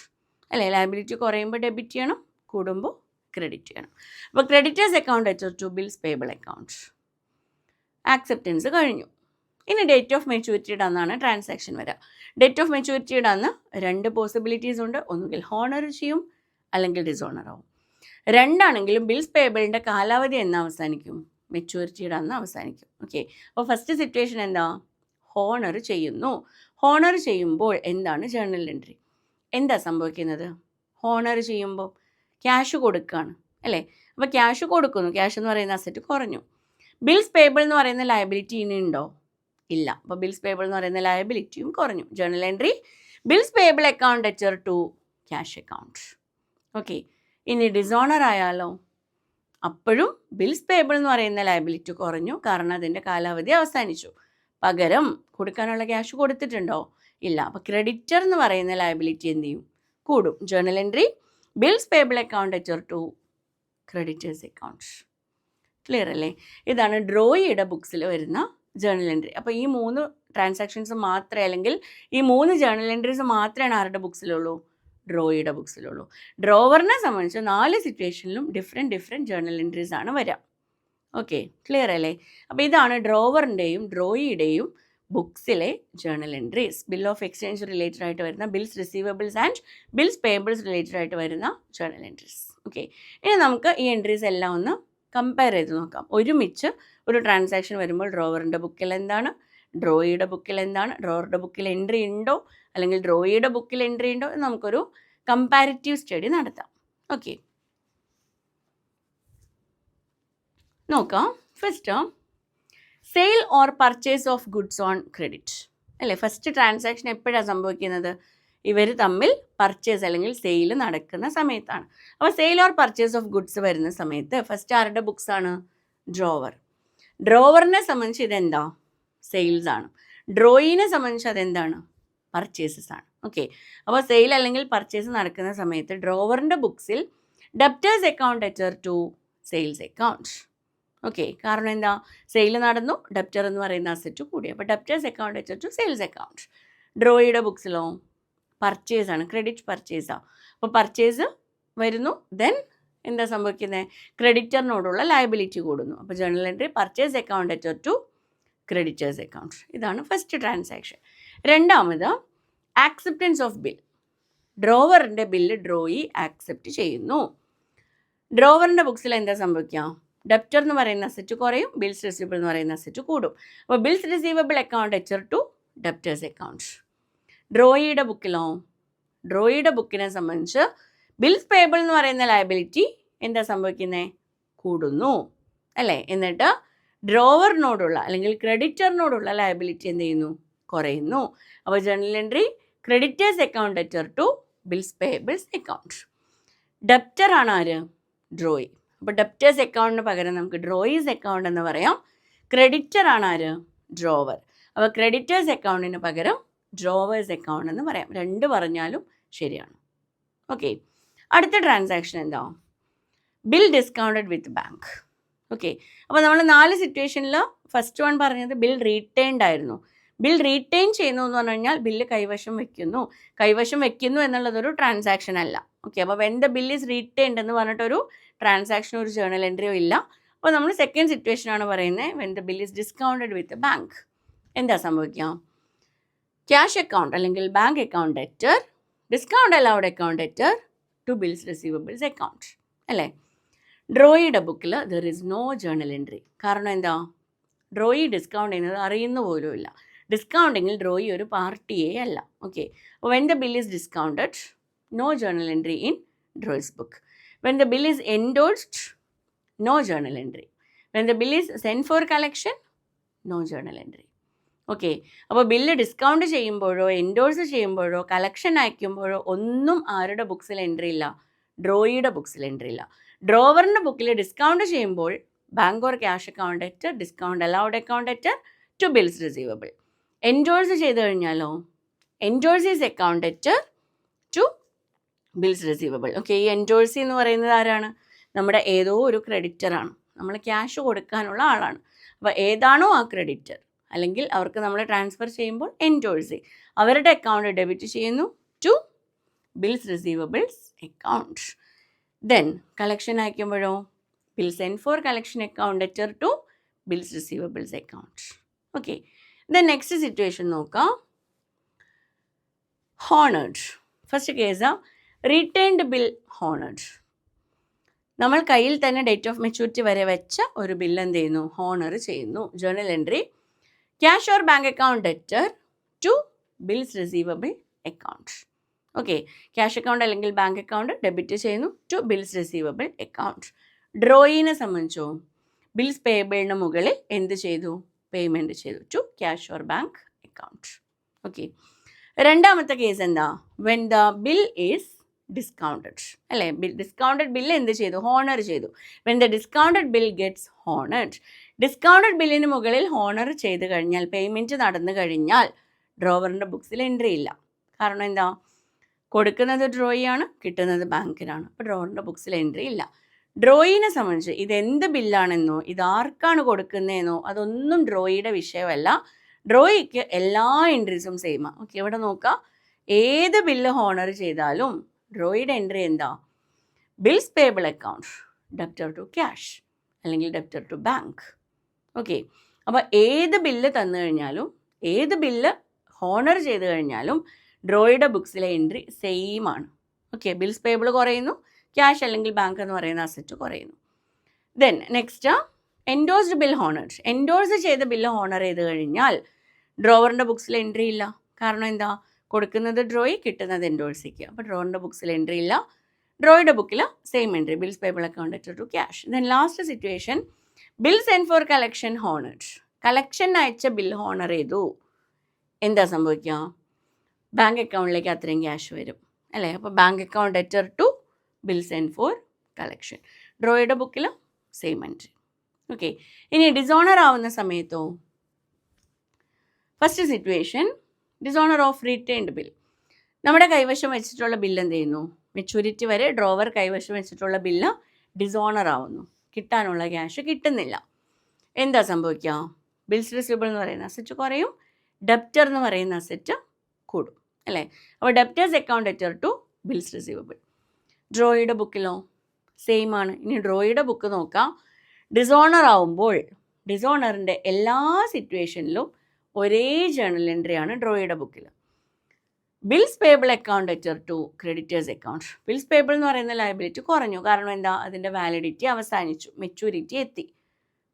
അല്ലേ? ലയബിലിറ്റി കുറയുമ്പോൾ ഡെബിറ്റ് ചെയ്യണം, കൂടുമ്പോൾ ക്രെഡിറ്റ് ചെയ്യണം. അപ്പോൾ creditors account debtor to bills payable account. Acceptance കഴിഞ്ഞു. ഇനി ഡേറ്റ് ഓഫ് മെച്യൂരിറ്റിയുടെ അന്നാണ് ട്രാൻസാക്ഷൻ വരിക. ഡേറ്റ് ഓഫ് മെച്യൂരിറ്റിയുടെ അന്ന് രണ്ട് പോസിബിലിറ്റീസ് ഉണ്ട്. ഒന്നുകിൽ ഹോണർ ചെയ്യും, അല്ലെങ്കിൽ ഡിസോണർ ആവും. രണ്ടാണെങ്കിലും ബിൽസ് പേബിളിൻ്റെ കാലാവധി എന്ന് അവസാനിക്കും? മെച്യൂരിറ്റിയുടെ അന്ന് അവസാനിക്കും. ഓക്കെ, അപ്പോൾ ഫസ്റ്റ് സിറ്റുവേഷൻ എന്താ? ഹോണർ ചെയ്യുന്നു. ഹോണർ ചെയ്യുമ്പോൾ എന്താണ് ജേണൽ എൻട്രി? എന്താ സംഭവിക്കുന്നത്? ഹോണർ ചെയ്യുമ്പോൾ ക്യാഷ് കൊടുക്കുകയാണ്, അല്ലേ? അപ്പോൾ ക്യാഷ് കൊടുക്കുന്നു, ക്യാഷ് എന്ന് പറയുന്ന അസറ്റ് കുറഞ്ഞു. ബിൽസ് പേബിൾ എന്ന് പറയുന്ന ലയബിലിറ്റി ഇനി ഉണ്ടോ? ഇല്ല. അപ്പോൾ ബിൽസ് പേബിൾ എന്ന് പറയുന്ന ലയബിലിറ്റിയും കുറഞ്ഞു. Journal entry bills payable account debtor to cash account. Okay, ഇനി ഡിസോണർ ആയാലോ? അപ്പോഴും ബിൽസ് പേബിൾ എന്ന് പറയുന്ന ലയബിലിറ്റി കുറഞ്ഞു, കാരണം അതിൻ്റെ കാലാവധി അവസാനിച്ചു. പകരം കൊടുക്കാനുള്ള ക്യാഷ് കൊടുത്തിട്ടുണ്ടോ? ഇല്ല. അപ്പോൾ ക്രെഡിറ്റർ എന്ന് പറയുന്ന ലയബിലിറ്റി എന്ത് ചെയ്യും? കൂടും. Journal entry bills payable account debtor to creditors account. Clear അല്ലേ? ഇതാണ് ഡ്രോയിയുടെ ബുക്സിൽ വരുന്ന ജേണൽ എൻട്രി. അപ്പോൾ ഈ 3 ട്രാൻസാക്ഷൻസ് മാത്രമേ, അല്ലെങ്കിൽ ഈ 3 ജേണൽ എൻട്രീസ് മാത്രമാണ് ആരുടെ ബുക്സിലുള്ളൂ? ഡ്രോയിയുടെ ബുക്സിലുള്ളൂ. ഡ്രോവറിനെ സംബന്ധിച്ച് 4 സിറ്റുവേഷനിലും ഡിഫറെൻറ്റ് ജേണൽ എൻട്രീസ് ആണ് വരിക. ഓക്കെ, ക്ലിയർ അല്ലേ? അപ്പോൾ ഇതാണ് ഡ്രോവറിൻ്റെയും ഡ്രോയിയുടെയും ബുക്സിലെ journal entries. Bill of exchange related ആയിട്ട് വരുന്ന, bills receivables and bills payables related ആയിട്ട് വരുന്ന ജേണൽ എൻട്രീസ്. ഓക്കെ, ഇനി നമുക്ക് ഈ എൻട്രീസ് എല്ലാം ഒന്ന് കമ്പയർ ചെയ്ത് നോക്കാം. ഒരുമിച്ച് ഒരു ട്രാൻസാക്ഷൻ വരുമ്പോൾ ഡ്രോവറിൻ്റെ ബുക്കിൽ എന്താണ്, ഡ്രോയിയുടെ ബുക്കിൽ എന്താണ്, ഡ്രോവറുടെ ബുക്കിൽ എൻട്രി ഉണ്ടോ, അല്ലെങ്കിൽ ഡ്രോയിയുടെ ബുക്കിൽ എൻട്രി ഉണ്ടോ എന്ന് നമുക്കൊരു കമ്പാരിറ്റീവ് സ്റ്റഡി നടത്താം. ഓക്കെ, നോക്കാം. First, sale or purchase of goods on credit, അല്ലേ? ഫസ്റ്റ് ട്രാൻസാക്ഷൻ എപ്പോഴാണ് സംഭവിക്കുന്നത്? ഇവർ തമ്മിൽ പർച്ചേസ് അല്ലെങ്കിൽ സെയിൽ നടക്കുന്ന സമയത്താണ്. അപ്പോൾ sale or purchase of goods വരുന്ന സമയത്ത് ഫസ്റ്റ് ആരുടെ ബുക്സ് ആണ്? ഡ്രോവർ. ഡ്രോവറിനെ സംബന്ധിച്ച് ഇതെന്താ? സെയിൽസ് ആണ്. ഡ്രോയിനെ സംബന്ധിച്ച് അതെന്താണ്? പർച്ചേസസ് ആണ്. ഓക്കെ, അപ്പോൾ സെയിൽ അല്ലെങ്കിൽ പർച്ചേസ് നടക്കുന്ന സമയത്ത് ഡ്രോവറിൻ്റെ ബുക്സിൽ debtors account debtor to sales account. Okay, കാരണം എന്താ? സെയിൽ നടന്നു, ഡെപ്റ്റർ എന്ന് പറയുന്ന അസറ്റ് കൂടി, അപ്പോൾ debtors account debtor to sales account. ഡ്രോയിയുടെ ബുക്സിലോ പർച്ചേസ് ആണ്, ക്രെഡിറ്റ് പർച്ചേസാണ്. അപ്പോൾ പർച്ചേസ് വരുന്നു, ദെൻ എന്താ സംഭവിക്കുന്നത്? ക്രെഡിറ്ററിനോടുള്ള ലയബിലിറ്റി കൂടുന്നു. അപ്പോൾ journal entry purchase account debtor to creditors account. ഇതാണ് ഫസ്റ്റ് ട്രാൻസാക്ഷൻ. രണ്ടാമത് ആക്സെപ്റ്റൻസ് ഓഫ് ബിൽ. ഡ്രോവറിൻ്റെ ബില്ല് ഡ്രോയി ആക്സെപ്റ്റ് ചെയ്യുന്നു. ഡ്രോവറിൻ്റെ ബുക്സിൽ എന്താ സംഭവിക്കുക? ഡെപ്റ്റർ എന്ന് പറയുന്ന അസറ്റ് കുറയും, ബിൽസ് റിസീവബിൾ എന്ന് പറയുന്ന അസറ്റ് കൂടും. അപ്പോൾ bills receivable account debtor to debtors account. ഡ്രോയിയുടെ ബുക്കിലോ? ഡ്രോയിയുടെ ബുക്കിനെ സംബന്ധിച്ച് ബിൽസ് പേബിൾ എന്ന് പറയുന്ന ലയബിലിറ്റി എന്താ സംഭവിക്കുന്നത്? കൂടുന്നു, അല്ലേ? എന്നിട്ട് ഡ്രോവറിനോടുള്ള അല്ലെങ്കിൽ ക്രെഡിറ്ററിനോടുള്ള ലയബിലിറ്റി എന്ത് ചെയ്യുന്നു? കുറയുന്നു. അപ്പോൾ journal entry creditors account debtor to bills payables account. Debtor ആണ് ആര്? ഡ്രോയി. അപ്പോൾ ഡെപ്റ്റേഴ്സ് അക്കൗണ്ടിന് പകരം നമുക്ക് ഡ്രോയിസ് അക്കൗണ്ട് എന്ന് പറയാം. ക്രെഡിറ്റർ ആണ് ആര്? ഡ്രോവർ. അപ്പോൾ ക്രെഡിറ്റേഴ്സ് അക്കൗണ്ടിന് പകരം ഡ്രോവേഴ്സ് അക്കൗണ്ട് എന്ന് പറയാം. രണ്ട് പറഞ്ഞാലും ശരിയാണ്. ഓക്കെ, അടുത്ത ട്രാൻസാക്ഷൻ എന്താ? Bill discounted with bank. Okay, അപ്പോൾ നമ്മൾ 4 സിറ്റുവേഷനിൽ ഫസ്റ്റ് വൺ പറഞ്ഞത് ബിൽ റീറ്റെയിൻഡ് ആയിരുന്നു. ബിൽ റീറ്റെയിൻ ചെയ്യുന്നു എന്ന് പറഞ്ഞു കഴിഞ്ഞാൽ ബില്ല് കൈവശം വെക്കുന്നു എന്നുള്ളതൊരു ട്രാൻസാക്ഷൻ അല്ല. ഓക്കെ, അപ്പോൾ when the bill is retained എന്ന് പറഞ്ഞിട്ടൊരു ട്രാൻസാക്ഷനോ ഒരു ജേർണൽ എൻട്രിയോ ഇല്ല. അപ്പോൾ നമ്മൾ സെക്കൻഡ് സിറ്റുവേഷൻ ആണ് പറയുന്നത്, when the bill is discounted with bank. എന്താ സംഭവിക്കുക? ക്യാഷ് അക്കൗണ്ട് അല്ലെങ്കിൽ bank account debtor, discount allowed account debtor to bills receivables account അല്ലേ. ഡ്രോയിയുടെ ബുക്കിൽ there is no journal entry. കാരണം എന്താ? ഡ്രോയി ഡിസ്കൗണ്ട് ചെയ്യുന്നത് അറിയുന്ന പോലും ഇല്ല. ഡിസ്കൗണ്ടിങ്ങിൽ ഡ്രോയി ഒരു പാർട്ടിയേ അല്ല. ഓക്കെ, അപ്പോൾ when the bill is discounted, no journal entry in drawee's book. When the bill is endorsed, no journal entry. When the bill is send for collection, no journal entry. Okay, അപ്പോൾ bill discount ചെയ്യുമ്പോഴോ endorse ചെയ്യുമ്പോഴോ collection അയക്കുമ്പോഴോ ഒന്നും ആരുടെ ബുക്സിൽ entry ഇല്ല? ഡ്രോയിയുടെ ബുക്സിൽ entry ഇല്ല. ഡ്രോവറിൻ്റെ ബുക്കിൽ discount ചെയ്യുമ്പോൾ bank or cash account debtor, discount allowed account debtor to bills receivable. Endorse ചെയ്ത് കഴിഞ്ഞാലോ endorsees account debtor to bills receivable. Okay, ഈ എൻഡോഴ്സി എന്ന് പറയുന്നത് ആരാണ്? നമ്മുടെ ഏതോ ഒരു ക്രെഡിറ്ററാണ്, നമ്മൾ ക്യാഷ് കൊടുക്കാനുള്ള ആളാണ്. അപ്പോൾ ഏതാണോ ആ ക്രെഡിറ്റർ അല്ലെങ്കിൽ അവർക്ക് നമ്മൾ ട്രാൻസ്ഫർ ചെയ്യുമ്പോൾ എൻഡോഴ്സി, അവരുടെ അക്കൗണ്ട് ഡെബിറ്റ് ചെയ്യുന്നു to bills receivables account. Then collection അയക്കുമ്പോഴോ bill send for collection account debtor to bills receivables account. Okay, then next situation നോക്കാം. Honoured. First case retained bill honoured. നമ്മൾ കയ്യിൽ തന്നെ ഡേറ്റ് ഓഫ് മെച്യൂരിറ്റി വരെ വെച്ച ഒരു bill എന്ത് ചെയ്യുന്നു? ഹോണർ ചെയ്യുന്നു. Journal entry cash or bank account debtor to bills receivable account. Okay, cash account അല്ലെങ്കിൽ ബാങ്ക് അക്കൗണ്ട് ഡെബിറ്റ് ചെയ്യുന്നു ടു ബിൽസ് റിസീവബിൾ അക്കൗണ്ട്. ഡ്രോയിനെ സംബന്ധിച്ചോ ബിൽസ് പേയബിളിന് മുകളിൽ എന്ത് ചെയ്തു? പേയ്മെൻറ്റ് ചെയ്തു to cash or bank account. Okay, രണ്ടാമത്തെ കേസ് എന്താ? When the bill is discounted അല്ലേ. ഡിസ്കൗണ്ടഡ് ബില്ല് എന്ത് ചെയ്തു? ഹോണർ ചെയ്തു. When the discounted bill gets honoured. Discounted ബില്ലിന് മുകളിൽ ഹോണർ ചെയ്ത് കഴിഞ്ഞാൽ, പേയ്മെൻറ്റ് നടന്നു കഴിഞ്ഞാൽ ഡ്രോവറിൻ്റെ ബുക്സിൽ എൻട്രി ഇല്ല. കാരണം എന്താ? കൊടുക്കുന്നത് ഡ്രോയിയാണ്, കിട്ടുന്നത് ബാങ്കിനാണ്. അപ്പോൾ ഡ്രോവറിൻ്റെ ബുക്സിൽ എൻട്രി ഇല്ല. ഡ്രോയിനെ സംബന്ധിച്ച് ഇതെന്ത് ബില്ലാണെന്നോ ഇതാർക്കാണ് കൊടുക്കുന്നതെന്നോ അതൊന്നും ഡ്രോയിയുടെ വിഷയമല്ല. ഡ്രോയിക്ക് എല്ലാ എൻട്രീസും സെയിമാണ്. ഓക്കെ, ഇവിടെ നോക്കാം, ഏത് ബില്ല് ഹോണർ ചെയ്താലും ഡ്രോയിയുടെ എൻട്രി എന്താ? Bills payable account, debtor to cash അല്ലെങ്കിൽ ഡെപ്റ്റർ ടു ബാങ്ക്. ഓക്കെ, അപ്പോൾ ഏത് ബില്ല് തന്നു കഴിഞ്ഞാലും ഏത് ബില്ല് ഹോണർ ചെയ്ത് കഴിഞ്ഞാലും ഡ്രോയിയുടെ ബുക്സിലെ എൻട്രി സെയിം ആണ്. ഓക്കെ, ബിൽസ് പേബിൾ കുറയുന്നു, ക്യാഷ് അല്ലെങ്കിൽ ബാങ്ക് എന്ന് പറയുന്ന അസറ്റ് കുറയുന്നു. Then next endorsed bill honour. Endorse ചെയ്ത ബില്ല് ഹോണർ ചെയ്ത് കഴിഞ്ഞാൽ ഡ്രോവറിൻ്റെ ബുക്സിൽ എൻട്രി ഇല്ല. കാരണം എന്താ? കൊടുക്കുന്നത് ഡ്രോയി, കിട്ടുന്നത് എൻഡോഴ്സിക്ക്. അപ്പോൾ ഡ്രോവറിൻ്റെ ബുക്സിൽ എൻട്രി ഇല്ല. ഡ്രോയുടെ ബുക്കിൽ same entry, bills payable account debtor to cash. Then last situation bill send for collection honour. Collection അയച്ച ബിൽ ഹോണർ ചെയ്തു, എന്താ സംഭവിക്കുക? ബാങ്ക് അക്കൗണ്ടിലേക്ക് അത്രയും ക്യാഷ് വരും അല്ലേ. അപ്പോൾ bank account debtor to bill send for collection. ഡ്രോയുടെ ബുക്കിൽ സെയിം എൻട്രി. ഓക്കെ, ഇനി ഡിസോണർ ആവുന്ന സമയത്തോ? First situation dishonour of retained bill. നമ്മുടെ കൈവശം വെച്ചിട്ടുള്ള ബില്ല് എന്ത് ചെയ്യുന്നു? മെച്യൂരിറ്റി വരെ ഡ്രോവർ കൈവശം വെച്ചിട്ടുള്ള ബില്ല് ഡിസോണർ ആവുന്നു, കിട്ടാനുള്ള ക്യാഷ് കിട്ടുന്നില്ല. എന്താ സംഭവിക്കുക? ബിൽസ് റിസീവബിൾ എന്ന് പറയുന്ന അസറ്റ് കുറയും, ഡെപ്റ്റർ എന്ന് പറയുന്ന അസറ്റ് കൂടും അല്ലേ. അപ്പോൾ debtors account debtor to bills receivable. ഡ്രോയുടെ ബുക്കിലോ സെയിം ആണ്. ഇനി ഡ്രോയുടെ ബുക്ക് നോക്കാം. ഡിസോണർ ആവുമ്പോൾ ഡിസോണറിൻ്റെ എല്ലാ സിറ്റുവേഷനിലും ഒരേ ജേർണൽ എൻട്രിയാണ് ഡ്രോയുടെ ബുക്കിൽ. Bills payable account debtor to creditors account. Bills payable എന്ന് പറയുന്ന ലയബിലിറ്റി കുറഞ്ഞു. കാരണം എന്താ? അതിൻ്റെ വാലിഡിറ്റി അവസാനിച്ചു, മെച്യൂരിറ്റി എത്തി.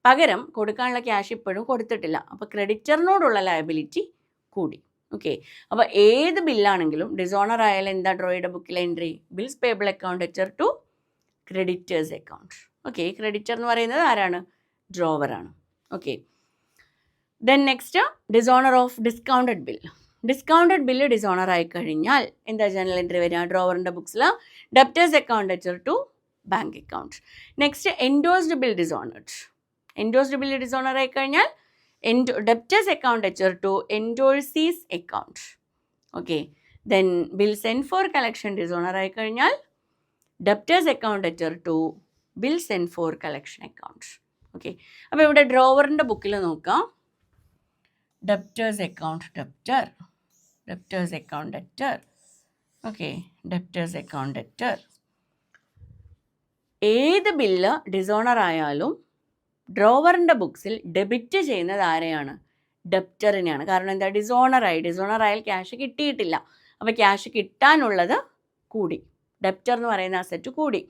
പകരം കൊടുക്കാനുള്ള ക്യാഷ് ഇപ്പോഴും കൊടുത്തിട്ടില്ല. അപ്പോൾ ക്രെഡിറ്ററിനോടുള്ള ലയബിലിറ്റി കൂടി. ഓക്കെ, അപ്പോൾ ഏത് ബില്ലാണെങ്കിലും ഡിസോണർ ആയാലും എന്താ ഡ്രോയുടെ ബുക്കിലെ എൻട്രി? Bills payable account debtor to creditors account. Okay, creditor എന്ന് പറയുന്നത് ആരാണ്? ഡ്രോവറാണ്. Okay, then next dishonour of discounted bill. Discounted bill dishonour ആയി കഴിഞ്ഞാൽ എന്താ ജേർണൽ എൻട്രി വരിക? ഡ്രോവറിൻ്റെ ബുക്സിൽ debtors account debtor to bank account. Next endorsed bill dishonoured. Endorsed bill dishonour ആയി കഴിഞ്ഞാൽ debtors account debtor to endorsees account. Okay, then bill send for collection dishonour ആയി കഴിഞ്ഞാൽ debtors account debtor to bill send for collection account. Okay, അപ്പോൾ ഇവിടെ ഡ്രോവറിൻ്റെ ബുക്കിൽ നോക്കാം. Debtors account debtor, debtors account debtor. Okay, debtors account debtor. ഏത് bill dishonour ആയാലും ഡ്രോവറിൻ്റെ ബുക്സിൽ debit ചെയ്യുന്നത് ആരെയാണ്? ഡെപ്റ്ററിനെയാണ്. കാരണം എന്താ? ഡിസോണർ ആയാൽ ക്യാഷ് കിട്ടിയിട്ടില്ല. അപ്പോൾ ക്യാഷ് കിട്ടാനുള്ളത് കൂടി, ഡെപ്റ്റർ എന്ന് പറയുന്ന അസറ്റ് കൂടി.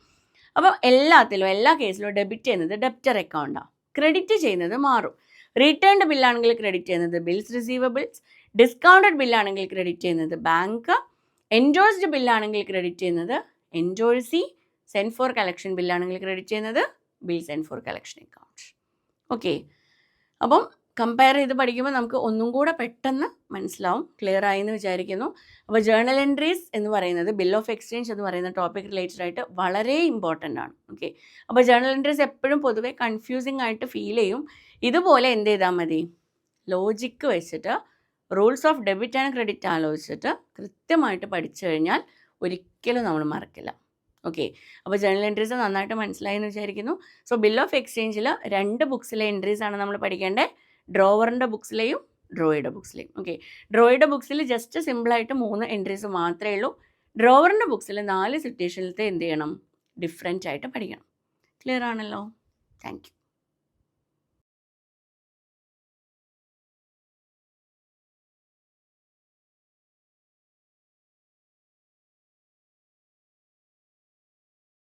അപ്പോൾ എല്ലാ കേസിലും ഡെബിറ്റ് ചെയ്യുന്നത് ഡെപ്റ്റർ അക്കൗണ്ടാണ്. ക്രെഡിറ്റ് ചെയ്യുന്നത് മാറും. റിട്ടേൺഡ് ബില്ലാണെങ്കിൽ ക്രെഡിറ്റ് ചെയ്യുന്നത് ബിൽസ് റിസീവബിൾസ്, ഡിസ്കൗണ്ടഡ് ബില്ലാണെങ്കിൽ ക്രെഡിറ്റ് ചെയ്യുന്നത് ബാങ്ക്, എൻഡോഴ്സ്ഡ് ബില്ലാണെങ്കിൽ ക്രെഡിറ്റ് ചെയ്യുന്നത് എൻഡോഴ്സി, സെൻഡ് ഫോർ കളക്ഷൻ ബില്ലാണെങ്കിൽ ക്രെഡിറ്റ് ചെയ്യുന്നത് bill send for collection account. Okay, അപ്പം കമ്പയർ ചെയ്ത് പഠിക്കുമ്പോൾ നമുക്ക് ഒന്നും കൂടെ പെട്ടെന്ന് മനസ്സിലാവും. ക്ലിയർ ആയി എന്ന് വിചാരിക്കുന്നു. അപ്പോൾ ജേർണൽ എൻട്രീസ് എന്ന് പറയുന്നത് ബിൽ ഓഫ് എക്സ്ചേഞ്ച് എന്ന് പറയുന്ന ടോപ്പിക് റിലേറ്റഡ് ആയിട്ട് വളരെ ഇമ്പോർട്ടൻ്റ് ആണ്. ഓക്കെ, അപ്പോൾ ജേർണൽ എൻട്രീസ് എപ്പോഴും പൊതുവേ കൺഫ്യൂസിങ് ആയിട്ട് ഫീൽ ചെയ്യും. ഇതുപോലെ എന്ത് ചെയ്താൽ മതി? ലോജിക്ക് വെച്ചിട്ട് rules of debit and credit ആലോചിച്ചിട്ട് കൃത്യമായിട്ട് പഠിച്ചു കഴിഞ്ഞാൽ ഒരിക്കലും നമ്മൾ മറക്കില്ല. ഓക്കെ, അപ്പോൾ ജേർണൽ എൻട്രീസ് നന്നായിട്ട് മനസ്സിലായി എന്ന് വിചാരിക്കുന്നു. സോ ബിൽ ഓഫ് എക്സ്ചേഞ്ചിൽ 2 ബുക്സിലെ എൻട്രീസ് ആണ് നമ്മൾ പഠിക്കേണ്ടത്, ഡ്രോവറിൻ്റെ ബുക്സിലെയും ഡ്രോയുടെ ബുക്സിലെയും. ഓക്കെ, ഡ്രോയുടെ ബുക്സിൽ ജസ്റ്റ് സിമ്പിളായിട്ട് 3 എൻട്രീസ് മാത്രമേ ഉള്ളൂ. ഡ്രോവറിൻ്റെ ബുക്സിൽ 4 സിറ്റുവേഷനിലത്തെ എന്ത് ചെയ്യണം? ഡിഫറെൻ്റ് ആയിട്ട് പഠിക്കണം. ക്ലിയർ ആണല്ലോ? Thank you.